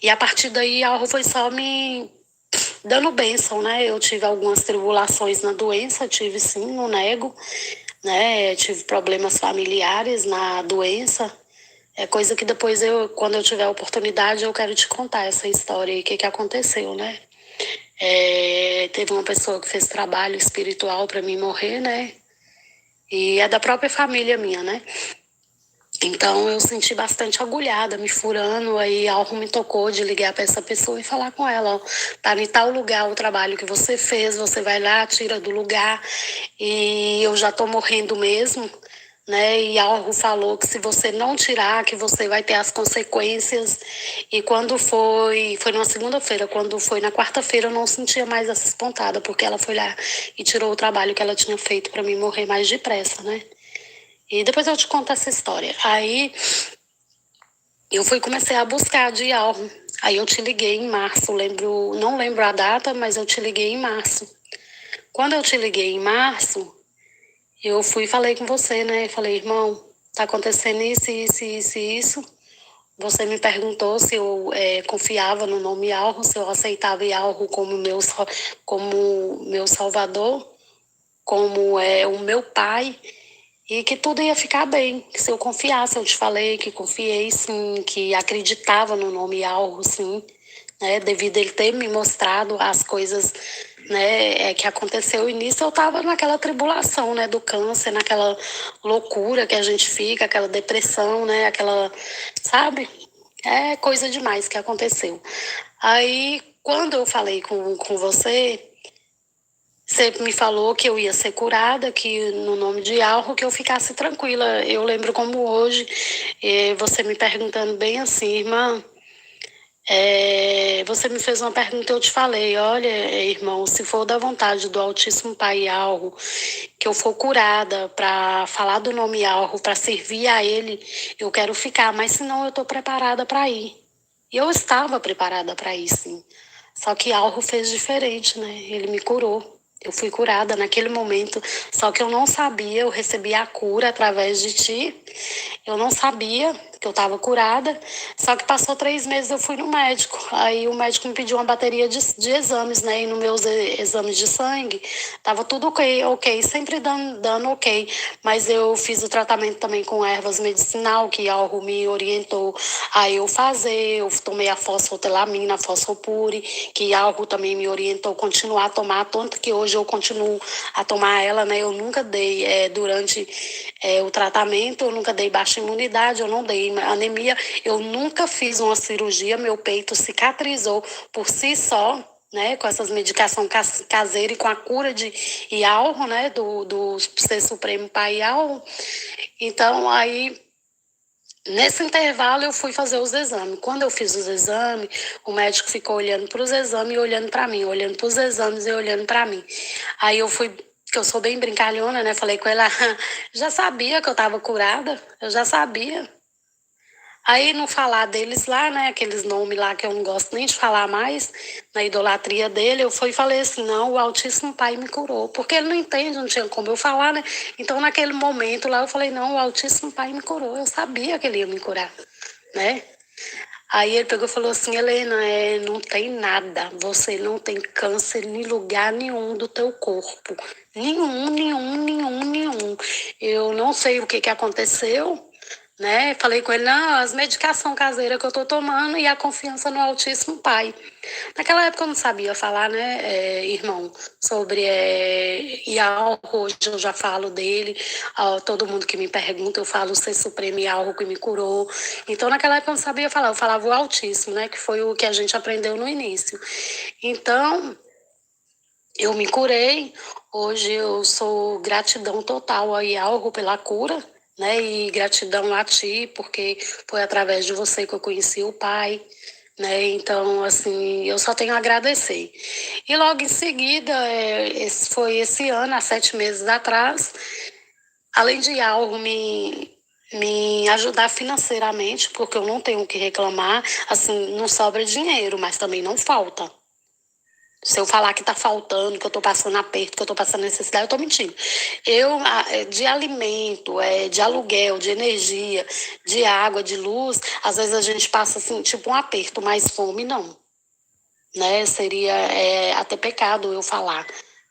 E a partir daí, Ialro foi só me dando bênção, né? Eu tive algumas tribulações na doença, tive sim, não nego, né? Tive problemas familiares na doença. É coisa que depois quando eu tiver a oportunidade, eu quero te contar essa história e o que aconteceu, né? Teve uma pessoa que fez trabalho espiritual para mim morrer, né? E é da própria família minha, né? Então eu senti bastante agulhada, me furando, aí algo me tocou de ligar para essa pessoa e falar com ela, ó, tá em tal lugar o trabalho que você fez, você vai lá, tira do lugar, e eu já tô morrendo mesmo, né? E algo falou que se você não tirar, que você vai ter as consequências. E quando foi numa segunda-feira, quando foi na quarta-feira, eu não sentia mais essa pontada, porque ela foi lá e tirou o trabalho que ela tinha feito para mim morrer mais depressa, né? E depois eu te conto essa história. Aí eu comecei a buscar de algo. Aí eu te liguei em março, não lembro a data, mas eu te liguei em março. Quando eu te liguei em março, eu fui e falei com você, né? Falei, irmão, tá acontecendo isso, isso, isso, isso. Você me perguntou se eu confiava no nome Yalro, se eu aceitava Yalro como meu salvador, como o meu pai. E que tudo ia ficar bem, que se eu confiasse, eu te falei que confiei sim, que acreditava no nome Algo sim, né, devido a ele ter me mostrado as coisas, né, que aconteceu. E nisso eu estava naquela tribulação, né, do câncer, naquela loucura que a gente fica, aquela depressão, né, aquela, sabe? É coisa demais que aconteceu. Aí, quando eu falei com você, você me falou que eu ia ser curada, que no nome de algo que eu ficasse tranquila. Eu lembro como hoje, você me perguntando bem assim, irmã, você me fez uma pergunta e eu te falei, olha, irmão, se for da vontade do Altíssimo Pai algo, que eu for curada para falar do nome algo, para servir a Ele, eu quero ficar, mas senão eu estou preparada para ir. E eu estava preparada para ir, sim. Só que algo fez diferente, né? Ele me curou. Eu fui curada naquele momento, só que eu não sabia, eu recebi a cura através de ti. Eu não sabia que eu estava curada, só que passou 3 meses eu fui no médico. Aí o médico me pediu uma bateria de exames, né? E nos meus exames de sangue, tava tudo ok, sempre dando ok. Mas eu fiz o tratamento também com ervas medicinal, que algo me orientou a eu fazer. Eu tomei a fosfotelamina, a fosfopure, que algo também me orientou a continuar a tomar, tanto que hoje eu continuo a tomar ela, né? Eu nunca dei, durante o tratamento, eu nunca dei baixa imunidade, eu não dei anemia, eu nunca fiz uma cirurgia, meu peito cicatrizou por si só, né, com essas medicações caseiras e com a cura de Ialro, né, do Ser Supremo Pai Ialro. Então, aí, nesse intervalo, eu fui fazer os exames. Quando eu fiz os exames, o médico ficou olhando para os exames e olhando para mim, olhando para os exames e olhando para mim. Aí eu fui, que eu sou bem brincalhona, né? Falei com ela, já sabia que eu estava curada, eu já sabia. Aí, no falar deles lá, né, aqueles nomes lá que eu não gosto nem de falar mais, na idolatria dele, eu fui e falei assim, não, o Altíssimo Pai me curou, porque ele não entende, não tinha como eu falar, né? Então, naquele momento lá, eu falei, não, o Altíssimo Pai me curou, eu sabia que ele ia me curar, né? Aí ele pegou e falou assim, Helena, não tem nada, você não tem câncer em lugar nenhum do teu corpo, nenhum. Eu não sei o que aconteceu, né? Falei com ele, não, as medicações caseiras que eu tô tomando e a confiança no Altíssimo Pai. Naquela época eu não sabia falar, né, irmão, sobre Ialro, hoje eu já falo dele, todo mundo que me pergunta, eu falo o Ser Supremo Ialro que me curou. Então naquela época eu não sabia falar, eu falava o Altíssimo, né, que foi o que a gente aprendeu no início. Então, eu me curei, hoje eu sou gratidão total a Ialro pela cura, né? E gratidão a ti, porque foi através de você que eu conheci o Pai, né? Então, assim, eu só tenho a agradecer. E logo em seguida, foi esse ano, há 7 meses atrás, além de Ialro me ajudar financeiramente, porque eu não tenho o que reclamar, assim, não sobra dinheiro, mas também não falta. Se eu falar que tá faltando, que eu tô passando aperto, que eu tô passando necessidade, eu tô mentindo. De alimento, de aluguel, de energia, de água, de luz, às vezes a gente passa assim, tipo um aperto, mas fome não, né? Seria até pecado eu falar,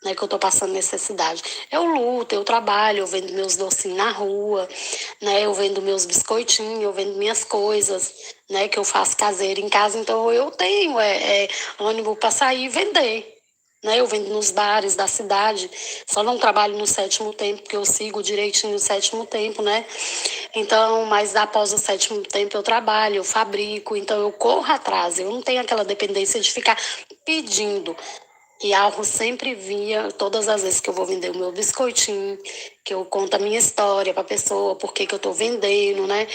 né, que eu tô passando necessidade. Eu luto, eu trabalho, eu vendo meus docinhos na rua, né? Eu vendo meus biscoitinhos, eu vendo minhas coisas, né, que eu faço caseiro em casa, então eu tenho ânimo para sair e vender. Né, eu vendo nos bares da cidade, só não trabalho no sétimo tempo, porque eu sigo direitinho o sétimo tempo, né? Então, mas após o sétimo tempo eu trabalho, eu fabrico, então eu corro atrás, eu não tenho aquela dependência de ficar pedindo. E algo sempre vinha, todas as vezes que eu vou vender o meu biscoitinho, que eu conto a minha história para a pessoa, por que eu estou vendendo, né?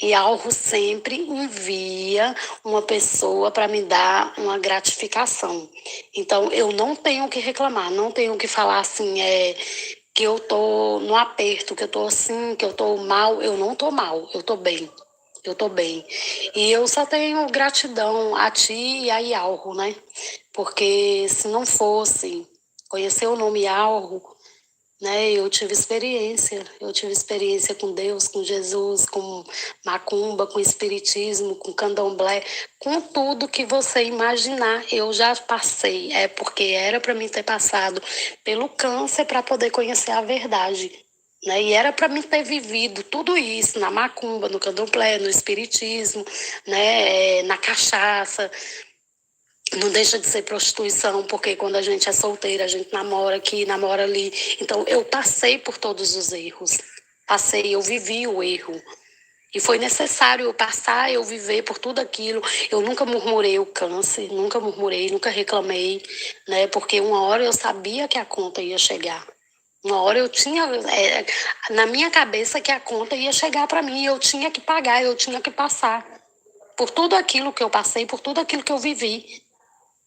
E algo sempre envia uma pessoa para me dar uma gratificação. Então, eu não tenho o que reclamar, não tenho o que falar assim, que eu tô no aperto, que eu tô assim, que eu tô mal. Eu não tô mal, eu tô bem. Eu tô bem. E eu só tenho gratidão a ti e a Ialro, né? Porque se não fosse conhecer o nome Ialro, né? Eu tive experiência com Deus, com Jesus, com macumba, com espiritismo, com candomblé, com tudo que você imaginar, eu já passei. É porque era para mim ter passado pelo câncer para poder conhecer a verdade. Né? E era para mim ter vivido tudo isso na macumba, no candomblé, no espiritismo, né? Na cachaça. Não deixa de ser prostituição, porque quando a gente é solteira, a gente namora aqui, namora ali. Então, eu passei por todos os erros. Passei, eu vivi o erro. E foi necessário eu passar, eu viver por tudo aquilo. Eu nunca murmurei o câncer, nunca murmurei, nunca reclamei, né? Porque uma hora eu sabia que a conta ia chegar. Uma hora eu tinha na minha cabeça que a conta ia chegar para mim. Eu tinha que pagar, eu tinha que passar. Por tudo aquilo que eu passei, por tudo aquilo que eu vivi.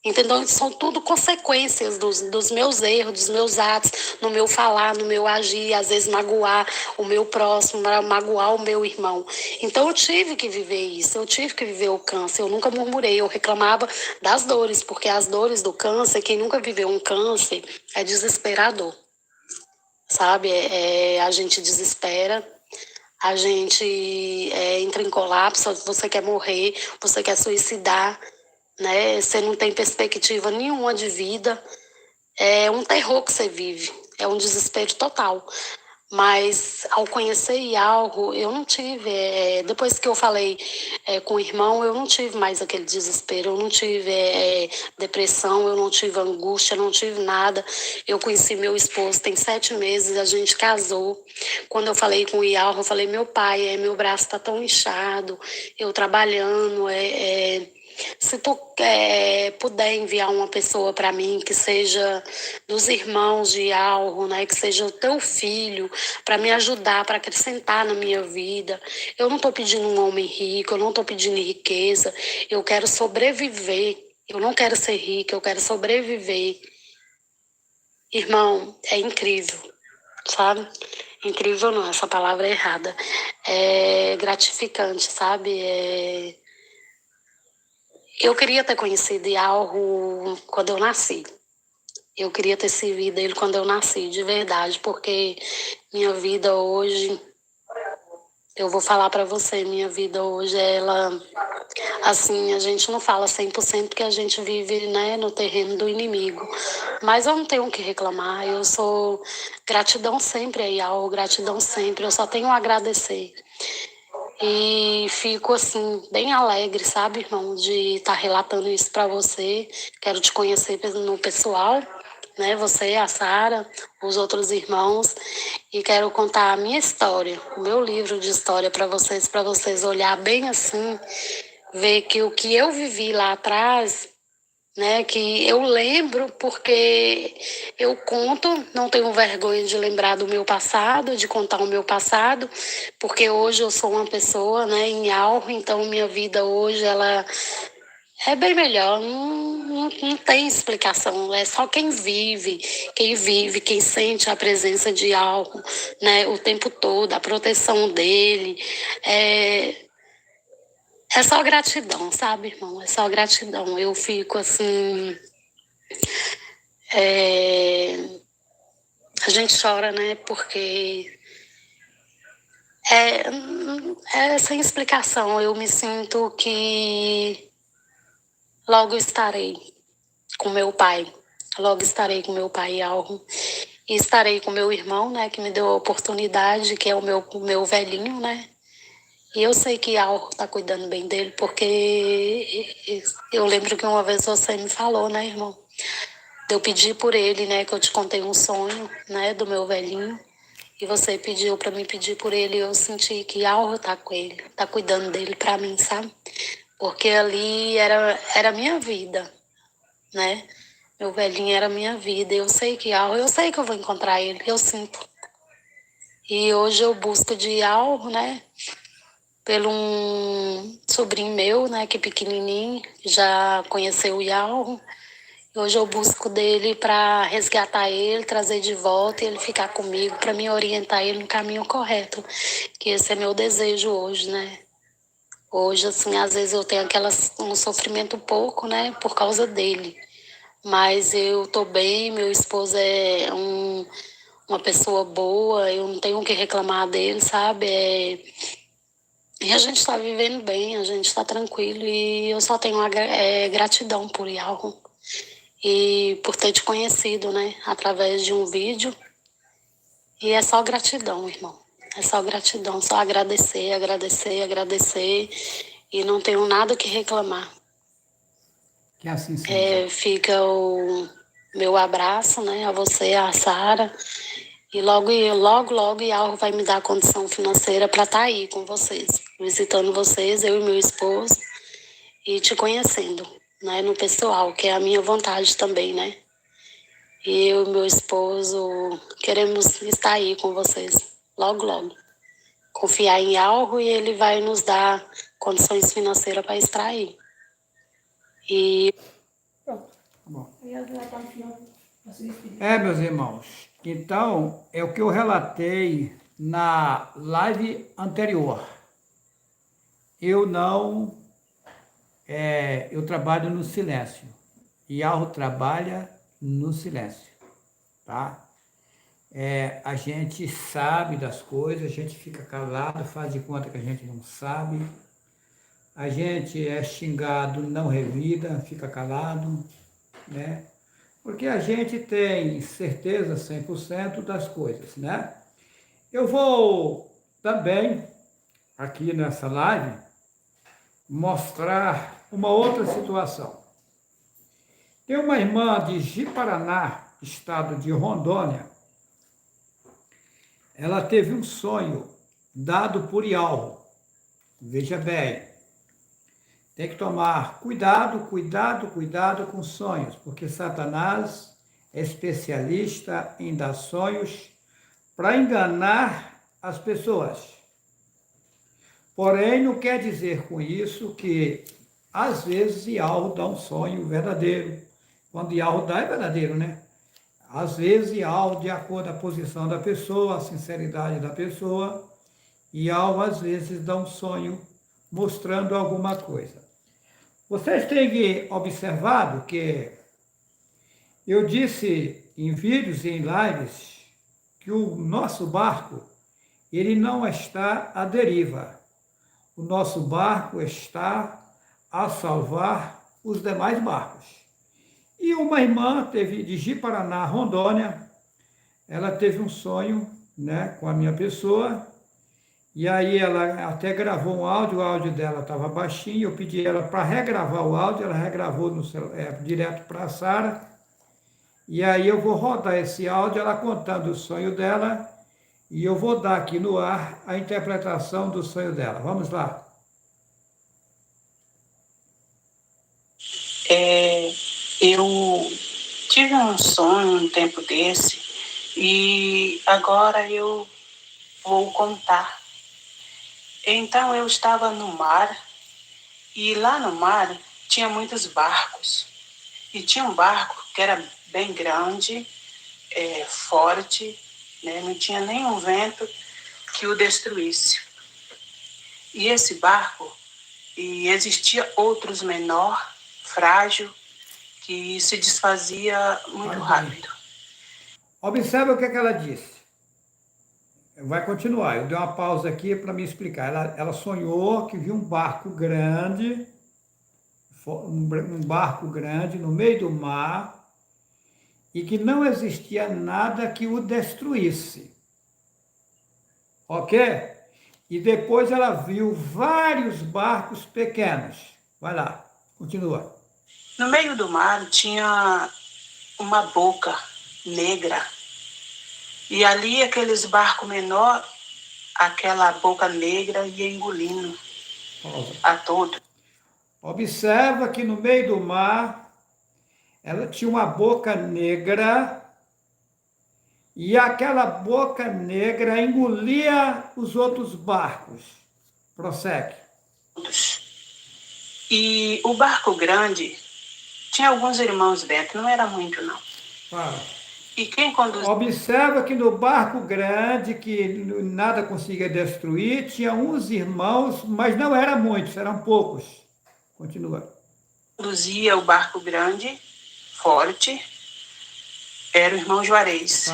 Entendeu? São tudo consequências dos meus erros, dos meus atos, no meu falar, no meu agir, às vezes magoar o meu próximo, magoar o meu irmão. Então eu tive que viver isso, eu tive que viver o câncer. Eu nunca murmurei, eu reclamava das dores, porque as dores do câncer, quem nunca viveu um câncer, é desesperador, sabe? A gente desespera. A gente entra em colapso, você quer morrer, você quer suicidar, né? Você não tem perspectiva nenhuma de vida. É um terror que você vive, é um desespero total. Mas ao conhecer algo, eu não tive. Depois que eu falei com o irmão, eu não tive mais aquele desespero, eu não tive depressão, eu não tive angústia, eu não tive nada. Eu conheci meu esposo, tem 7 meses, a gente casou. Quando eu falei com o Ialro, eu falei: meu pai, meu braço está tão inchado, eu trabalhando, se tu puder enviar uma pessoa para mim que seja dos irmãos de Alro, né, que seja o teu filho, para me ajudar, para acrescentar na minha vida. Eu não estou pedindo um homem rico, eu não estou pedindo riqueza, eu quero sobreviver. Eu não quero ser rica, eu quero sobreviver. Irmão, é incrível, sabe? Incrível não, essa palavra é errada. É gratificante, sabe? Eu queria ter conhecido Yalro quando eu nasci. Eu queria ter servido ele quando eu nasci, de verdade, porque minha vida hoje, eu vou falar para você, minha vida hoje, ela, assim, a gente não fala 100% porque a gente vive, né, no terreno do inimigo. Mas eu não tenho o que reclamar, eu sou gratidão sempre a Yalro, gratidão sempre, eu só tenho a agradecer. E fico, assim, bem alegre, sabe, irmão, de estar relatando isso para você. Quero te conhecer no pessoal, né? Você, a Sara, os outros irmãos. E quero contar a minha história, o meu livro de história para vocês olhar bem assim, ver que o que eu vivi lá atrás, né, que eu lembro porque eu conto, não tenho vergonha de lembrar do meu passado, de contar o meu passado, porque hoje eu sou uma pessoa, né, em Alro, então minha vida hoje ela é bem melhor, não tem explicação, é só quem vive, quem sente a presença de Alro, né, o tempo todo, a proteção dele, é só gratidão, sabe, irmão? É só gratidão. Eu fico assim. A gente chora, né? Porque é sem explicação. Eu me sinto que logo estarei com meu pai. Logo estarei com meu pai, Alro. E estarei com meu irmão, né? Que me deu a oportunidade, que é o meu velhinho, né? E eu sei que Alro tá cuidando bem dele, porque eu lembro que uma vez você me falou, né, irmão? Eu pedi por ele, né, que eu te contei um sonho, né, do meu velhinho, e você pediu para mim pedir por ele, e eu senti que Alro tá com ele, tá cuidando dele para mim, sabe? Porque ali era minha vida, né? Meu velhinho era minha vida, eu sei que Alro, eu sei que eu vou encontrar ele, eu sinto. E hoje eu busco de Alro, né, pelo um sobrinho meu, né, que é pequenininho, já conheceu o Alro. Hoje eu busco dele para resgatar ele, trazer de volta e ele ficar comigo para me orientar ele no caminho correto. Que esse é meu desejo hoje, né? Hoje, assim, às vezes eu tenho um sofrimento pouco, né? Por causa dele. Mas eu tô bem, meu esposo é uma pessoa boa, eu não tenho o que reclamar dele, sabe? E a gente está vivendo bem, a gente está tranquilo e eu só tenho gratidão por Yalro. E por ter te conhecido, né, através de um vídeo. E é só gratidão, irmão. É só gratidão, só agradecer, agradecer, agradecer. E não tenho nada que reclamar. Que assim seja. Fica o meu abraço, né, a você, a Sara. E logo, logo, Yalro vai me dar a condição financeira para estar aí com vocês, visitando vocês, eu e meu esposo, e te conhecendo, né, no pessoal, que é a minha vontade também, né? E eu e meu esposo queremos estar aí com vocês, logo, logo. Confiar em algo e ele vai nos dar condições financeiras para estar aí. E Pronto. Tá bom. Aí ela já está no final para se despedir. Meus irmãos, então é o que eu relatei na live anterior. Eu não, eu trabalho no silêncio. Iarro trabalha no silêncio, tá? A gente sabe das coisas, a gente fica calado, faz de conta que a gente não sabe. A gente é xingado, não revida, fica calado, né? Porque a gente tem certeza 100% das coisas, né? Eu vou também, aqui nessa live, mostrar uma outra situação. Tem uma irmã de Ji-Paraná, estado de Rondônia. Ela teve um sonho dado por Ialro. Veja bem, tem que tomar cuidado com sonhos, porque Satanás é especialista em dar sonhos para enganar as pessoas. Porém, não quer dizer com isso que, às vezes, Ialro dá um sonho verdadeiro. Quando Ialro dá, é verdadeiro, né? Às vezes, Ialro, de acordo com a posição da pessoa, a sinceridade da pessoa, Ialro, às vezes, dá um sonho mostrando alguma coisa. Vocês têm observado que eu disse em vídeos e em lives que o nosso barco, ele não está à deriva. O nosso barco está a salvar os demais barcos. E uma irmã teve de Ji-Paraná, Rondônia, ela teve um sonho, né, com a minha pessoa, e aí ela até gravou um áudio, o áudio dela estava baixinho, eu pedi ela para regravar o áudio, ela regravou direto para a Sara, e aí eu vou rodar esse áudio, ela contando o sonho dela, e eu vou dar aqui no ar a interpretação do sonho dela. Vamos lá. Eu tive um sonho um tempo desse, e agora eu vou contar. Então eu estava no mar, e lá no mar tinha muitos barcos. E tinha um barco que era bem grande, forte, né? Não tinha nenhum vento que o destruísse. E esse barco, e existia outros menor, frágil, que se desfazia muito rápido. Observe o que ela disse. Vai continuar, eu dei uma pausa aqui para me explicar. Ela sonhou que viu um barco grande no meio do mar e que não existia nada que o destruísse. Ok? E depois ela viu vários barcos pequenos. Vai lá, continua. No meio do mar tinha uma boca negra. E ali, aqueles barcos menores, aquela boca negra ia engolindo a todo. Observa que no meio do mar, ela tinha uma boca negra, e aquela boca negra engolia os outros barcos. Prossegue. E o barco grande tinha alguns irmãos dentro, não era muito, não. Fala. E quem conduzia... Observa que no barco grande, que nada conseguia destruir, tinha uns irmãos, mas não eram muitos, eram poucos. Continua. Conduzia o barco grande, forte, era o irmão Juarez.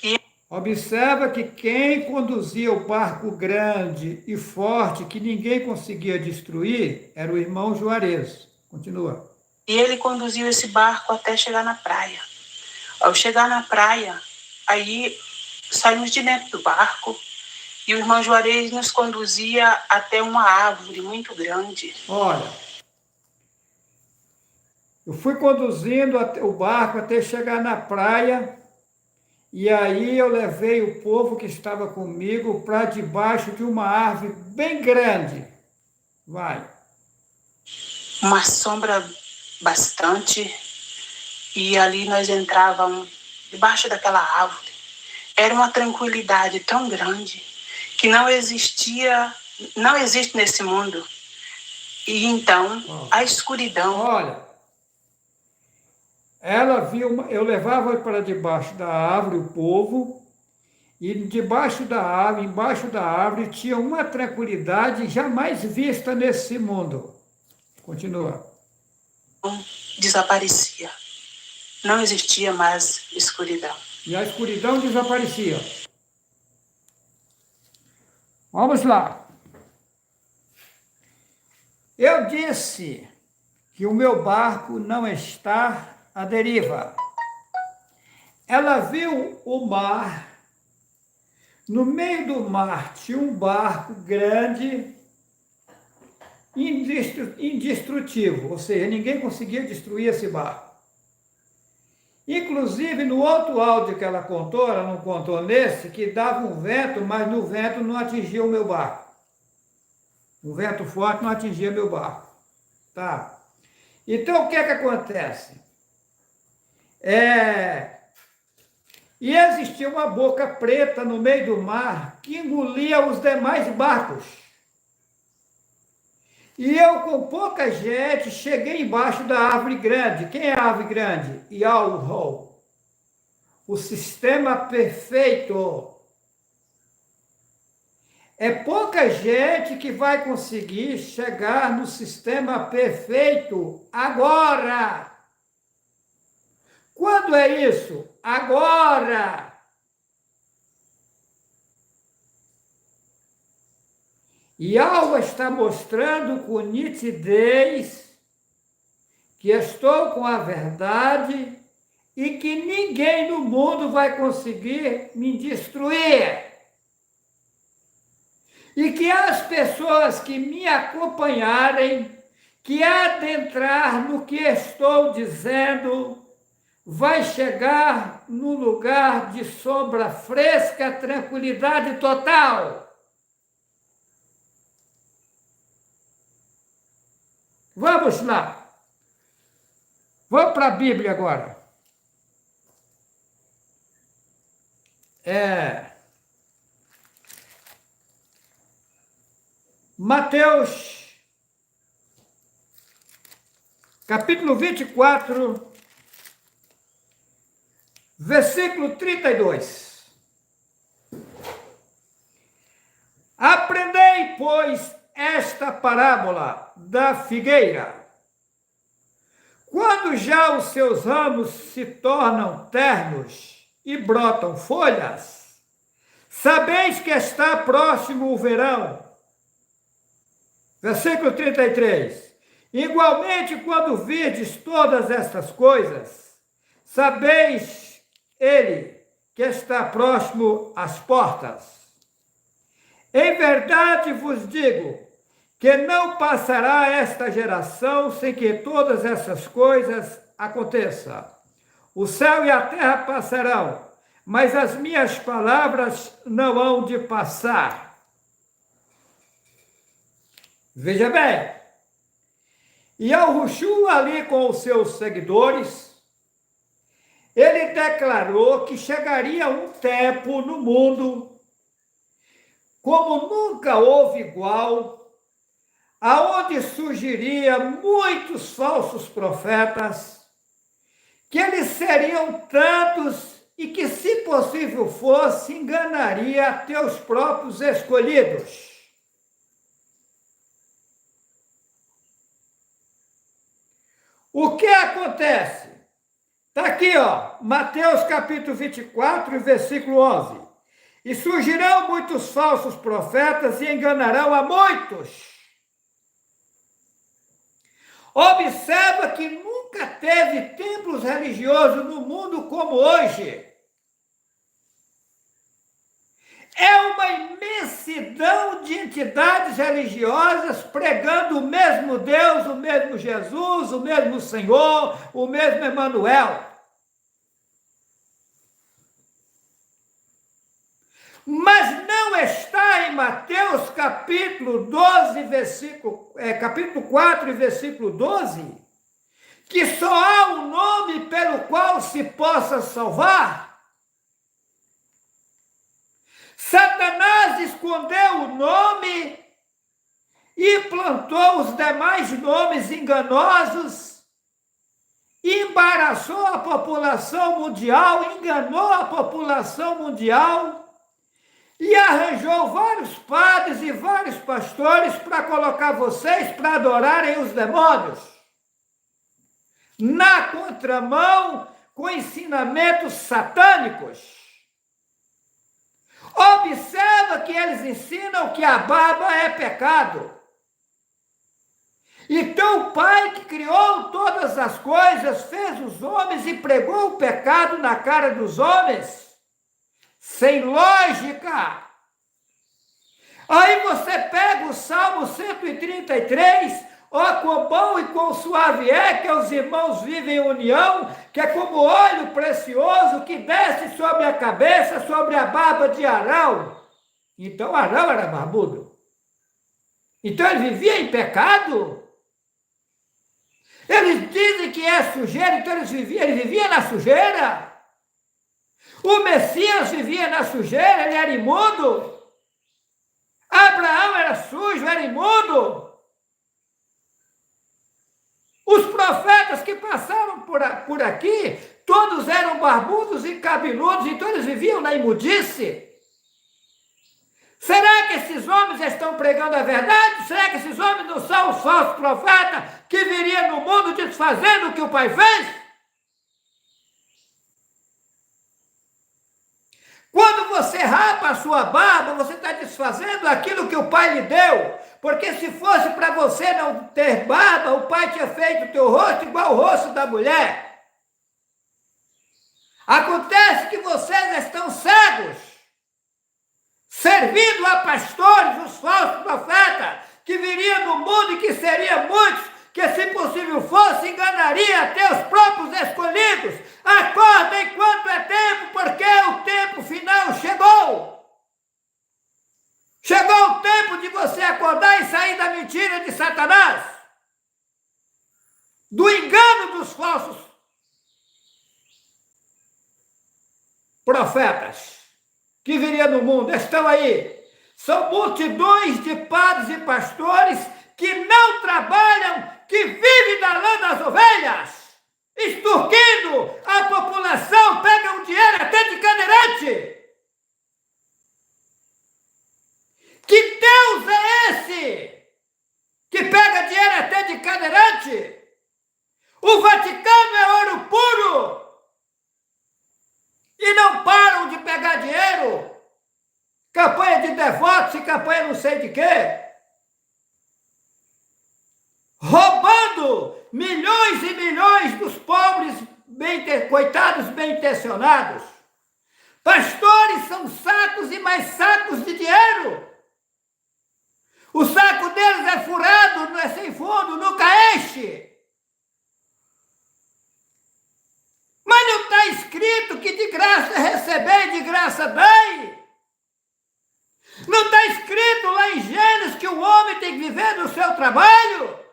E... Observa que quem conduzia o barco grande e forte, que ninguém conseguia destruir, era o irmão Juarez. Continua. E ele conduziu esse barco até chegar na praia. Ao chegar na praia, aí saímos de dentro do barco e o irmão Juarez nos conduzia até uma árvore muito grande. Olha, eu fui conduzindo o barco até chegar na praia e aí eu levei o povo que estava comigo para debaixo de uma árvore bem grande. Vai. Uma sombra bastante. E ali nós entrávamos debaixo daquela árvore. Era uma tranquilidade tão grande que não existe nesse mundo. E então, a escuridão... Olha, ela viu, eu levava para debaixo da árvore o povo, e debaixo da árvore, embaixo da árvore, tinha uma tranquilidade jamais vista nesse mundo. Continua. Desaparecia. Não existia mais escuridão. E a escuridão desaparecia. Vamos lá. Eu disse que o meu barco não está à deriva. Ela viu o mar. No meio do mar tinha um barco grande, indestrutível, ou seja, ninguém conseguia destruir esse barco. Inclusive, no outro áudio que ela contou, ela não contou nesse, que dava um vento, mas no vento não atingia o meu barco. Um vento forte não atingia meu barco. Tá? Então, o que é que acontece? E existia uma boca preta no meio do mar que engolia os demais barcos. E eu, com pouca gente, cheguei embaixo da árvore grande. Quem é a árvore grande? Yahweh. O sistema perfeito. É pouca gente que vai conseguir chegar no sistema perfeito agora. Quando é isso? Agora! E algo está mostrando com nitidez que estou com a verdade e que ninguém no mundo vai conseguir me destruir. E que as pessoas que me acompanharem, que adentrar no que estou dizendo, vai chegar no lugar de sombra fresca, tranquilidade total. Vamos lá. Vamos para a Bíblia agora. Mateus, capítulo 24, versículo 32. Aprendei, pois, esta parábola da figueira. Quando já os seus ramos se tornam ternos e brotam folhas, sabeis que está próximo o verão. Versículo 33. Igualmente, quando virdes todas estas coisas, sabeis ele que está próximo às portas. Em verdade vos digo que não passará esta geração sem que todas essas coisas aconteçam. O céu e a terra passarão, mas as minhas palavras não hão de passar. Veja bem, Yahushua ali com os seus seguidores, ele declarou que chegaria um tempo no mundo como nunca houve igual, aonde surgiria muitos falsos profetas, que eles seriam tantos e que, se possível fosse, enganaria até os próprios escolhidos. O que acontece? Está aqui, ó, Mateus capítulo 24, versículo 11. E surgirão muitos falsos profetas e enganarão a muitos. Observa que nunca teve templos religiosos no mundo como hoje. É uma imensidão de entidades religiosas pregando o mesmo Deus, o mesmo Jesus, o mesmo Senhor, o mesmo Emanuel. Mas não está em Mateus capítulo 12, capítulo 4, versículo 12, que só há um nome pelo qual se possa salvar. Satanás escondeu o nome e plantou os demais nomes enganosos embaraçou a população mundial, enganou a população mundial e arranjou vários padres e vários pastores para colocar vocês para adorarem os demônios. Na contramão, com ensinamentos satânicos. Observa que eles ensinam que a barba é pecado. Então o Pai que criou todas as coisas, fez os homens e pregou o pecado na cara dos homens, sem lógica. Aí você pega o Salmo 133, ó, quão bom e quão suave é que os irmãos vivem em união, que é como óleo precioso que desce sobre a cabeça, sobre a barba de Arão. Então Arão era barbudo. Então ele vivia em pecado. Eles dizem que é sujeira, então ele vivia na sujeira. O Messias vivia na sujeira, ele era imundo. Abraão era sujo, era imundo. Os profetas que passaram por aqui, todos eram barbudos e cabeludos, então eles viviam na imundice. Será que esses homens estão pregando a verdade? Será que esses homens não são os falsos profetas que viriam no mundo desfazendo o que o Pai fez? Quando você rapa a sua barba, você está desfazendo aquilo que o Pai lhe deu. Porque se fosse para você não ter barba, o Pai tinha feito o teu rosto igual o rosto da mulher. Acontece que vocês estão cegos, servindo a pastores, os falsos profetas, que viriam no mundo e que seriam muitos, que se possível fosse, enganaria até os próprios escolhidos. Acorda enquanto é tempo, porque o tempo final chegou. Chegou o tempo de você acordar e sair da mentira de Satanás, do engano dos falsos profetas que viriam no mundo. Estão aí. São multidões de padres e pastores que não trabalham, que vivem da lã das ovelhas, extorquindo a população, pegam dinheiro até de cadeirante. Que Deus é esse que pega dinheiro até de cadeirante? O Vaticano é ouro puro e não param de pegar dinheiro. Campanha de devotos e campanha não sei de quê. Roubando milhões e milhões dos pobres, coitados bem-intencionados. Pastores são sacos e mais sacos de dinheiro. O saco deles é furado, não é sem fundo, nunca enche. Mas não está escrito que de graça receber, de graça dai. Não está escrito lá em Gênesis que o homem tem que viver do seu trabalho.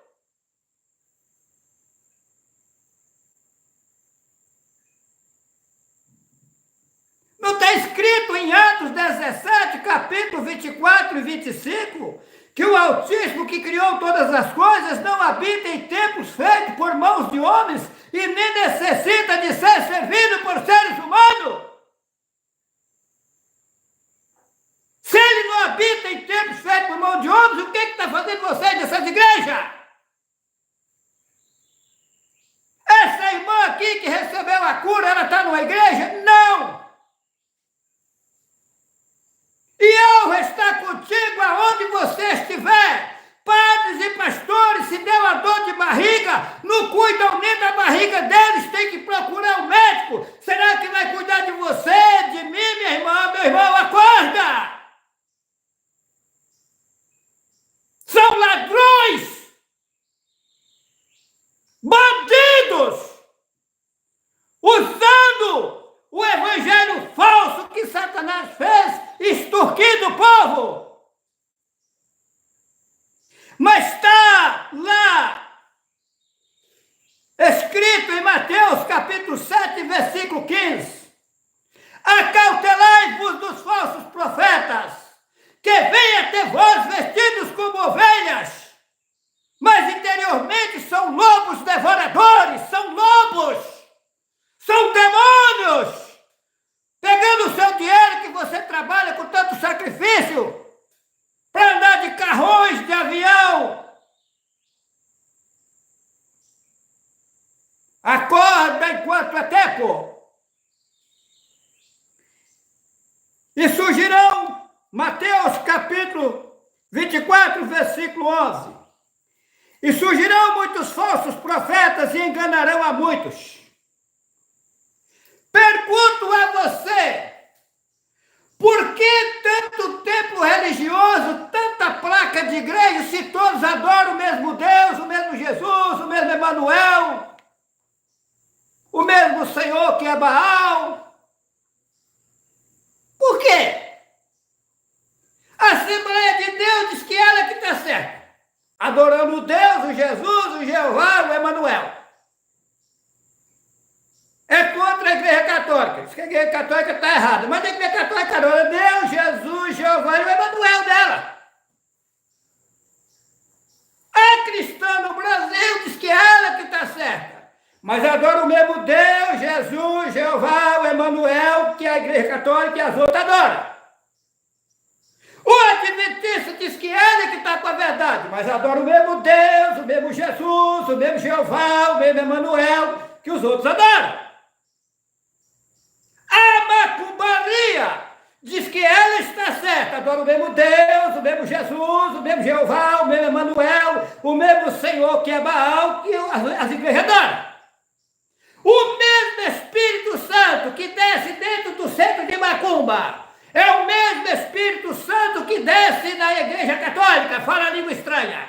Não está escrito em Atos 17, capítulo 24 e 25, que o Altíssimo que criou todas as coisas não habita em templos feitos por mãos de homens e nem necessita de ser servido por seres humanos? Se ele não habita em templos feitos por mãos de homens, o que está fazendo vocês dessas igrejas? Essa irmã aqui que recebeu a cura, ela está numa igreja? Não! E eu vou estar contigo aonde você estiver. Padres e pastores, se deu a dor de barriga, não cuidam nem da barriga deles, tem que procurar um médico. Será que vai cuidar de você, de mim, minha irmã? Meu irmão, acorda! São ladrões, bandidos, usando o evangelho falso que Satanás fez, extorquindo o povo. Mas está lá, escrito em Mateus capítulo 7, versículo 15. Acautelai-vos dos falsos profetas, que vêm até vós vestidos como ovelhas, mas interiormente são lobos devoradores, são lobos. Acorda enquanto é tempo. E surgirão, Mateus capítulo 24, versículo 11. E surgirão muitos falsos profetas e enganarão a muitos. Pergunto a você, por que tanto templo religioso, tanta placa de igreja, se todos adoram o mesmo Deus, o mesmo Jesus, o mesmo Emanuel, o mesmo Senhor que é Baal? Por quê? A Assembleia de Deus diz que ela que está certa, adorando o Deus, o Jesus, o Jeová, o Emanuel. É contra a Igreja Católica. Diz que a Igreja Católica está errada. Mas a Igreja Católica adora Deus, Jesus, Jeová e o Emanuel dela. A cristã no Brasil diz que ela que está certa. Mas adora o mesmo Deus, Jesus, Jeová, o Emanuel, que a Igreja Católica e as outras adoram. O adventista diz que ele que está com a verdade, mas adora o mesmo Deus, o mesmo Jesus, o mesmo Jeová, o mesmo Emanuel, que os outros adoram. A macumbaria diz que ela está certa, adora o mesmo Deus, o mesmo Jesus, o mesmo Jeová, o mesmo Emanuel, o mesmo Senhor que é Baal, que as igrejas adoram. O mesmo Espírito Santo que desce dentro do centro de macumba é o mesmo Espírito Santo que desce na Igreja Católica, fala língua estranha.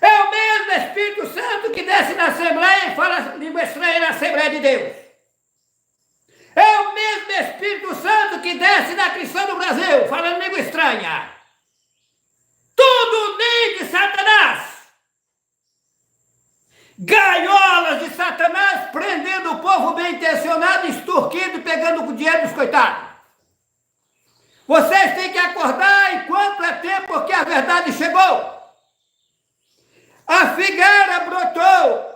É o mesmo Espírito Santo que desce na Assembleia e fala língua estranha na Assembleia de Deus. É o mesmo Espírito Santo que desce na Cristã do Brasil, falando língua estranha. Tudo nem de Satanás. Gaiolas de Satanás prendendo o povo bem intencionado, extorquindo e pegando o dinheiro dos coitados. Vocês têm que acordar enquanto é tempo, porque a verdade chegou. A figueira brotou.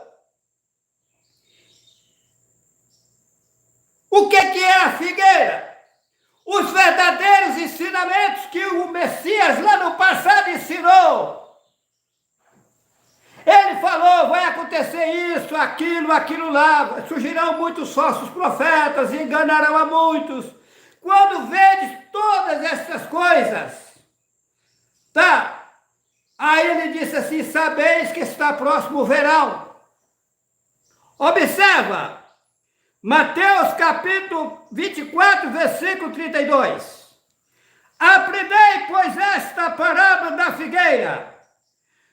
O que é a figueira? Os verdadeiros ensinamentos que o Messias lá no passado ensinou. Ele falou, vai acontecer isso, aquilo lá, surgirão muitos falsos profetas e enganarão a muitos. Quando vedes todas essas coisas, tá? Aí ele disse assim, sabeis que está próximo o verão. Observa, Mateus capítulo 24, versículo 32. Aprendei, pois, esta parábola da figueira.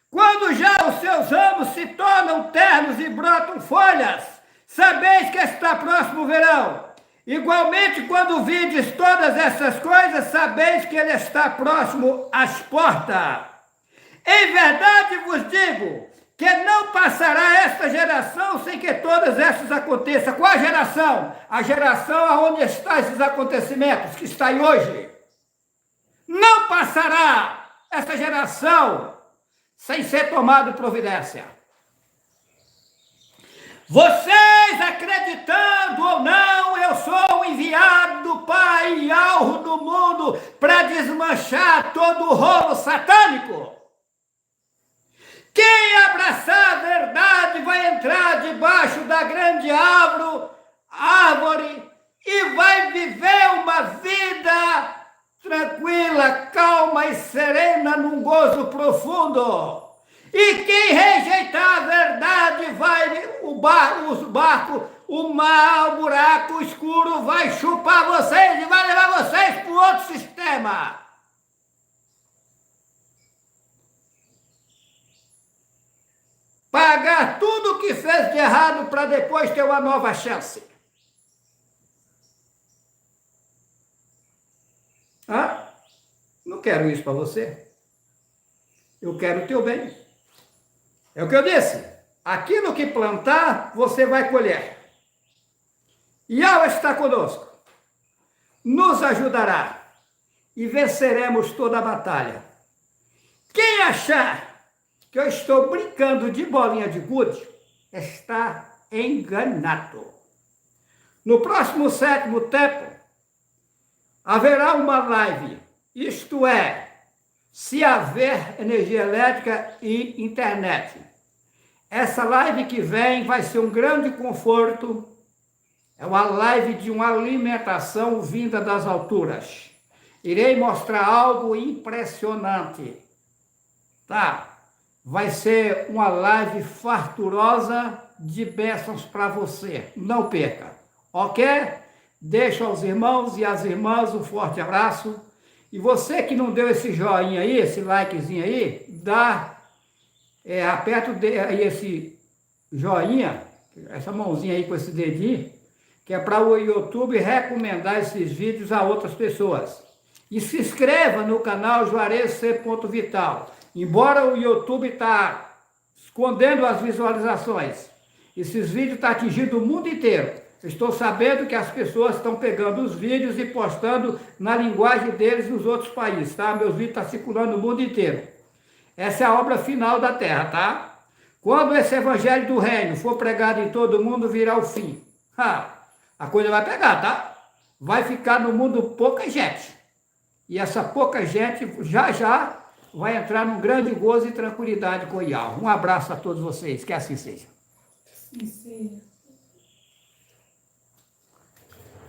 Quando já os seus ramos se tornam ternos e brotam folhas, sabeis que está próximo o verão. Igualmente, quando vides todas essas coisas, sabeis que ele está próximo às portas. Em verdade vos digo que não passará esta geração sem que todas essas aconteçam. Qual a geração? A geração onde estão esses acontecimentos que está aí hoje. Não passará essa geração sem ser tomado providência. Vocês, acreditando ou não, eu sou o enviado do Pai e alvo do mundo para desmanchar todo o rolo satânico. Quem abraçar a verdade vai entrar debaixo da grande árvore e vai viver uma vida tranquila, calma e serena num gozo profundo. E quem rejeitar a verdade os barcos, o mar, o buraco escuro vai chupar vocês e vai levar vocês para outro sistema. Pagar tudo o que fez de errado para depois ter uma nova chance. Não quero isso para você. Eu quero o teu bem. É o que eu disse. Aquilo que plantar, você vai colher. Yahweh está conosco. Nos ajudará. E venceremos toda a batalha. Quem achar que eu estou brincando de bolinha de gude, está enganado. No próximo 7º tempo, haverá uma live, isto é, se haver energia elétrica e internet. Essa live que vem vai ser um grande conforto. É uma live de uma alimentação vinda das alturas. Irei mostrar algo impressionante. Tá? Vai ser uma live farturosa de bênçãos para você. Não perca. Ok? Deixo aos irmãos e às irmãs um forte abraço. E você que não deu esse joinha aí, esse likezinho aí, aperta aí esse joinha, essa mãozinha aí com esse dedinho, que é para o YouTube recomendar esses vídeos a outras pessoas. E se inscreva no canal Juarez C. Vital. Embora o YouTube está escondendo as visualizações, esses vídeos estão atingindo o mundo inteiro. Estou sabendo que as pessoas estão pegando os vídeos e postando na linguagem deles nos outros países, tá? Meus vídeos estão circulando no mundo inteiro. Essa é a obra final da Terra, tá? Quando esse evangelho do reino for pregado em todo mundo, virá o fim. A coisa vai pegar, tá? Vai ficar no mundo pouca gente. E essa pouca gente já vai entrar num grande gozo e tranquilidade com o Iau. Um abraço a todos vocês, que assim seja. Sim, sim.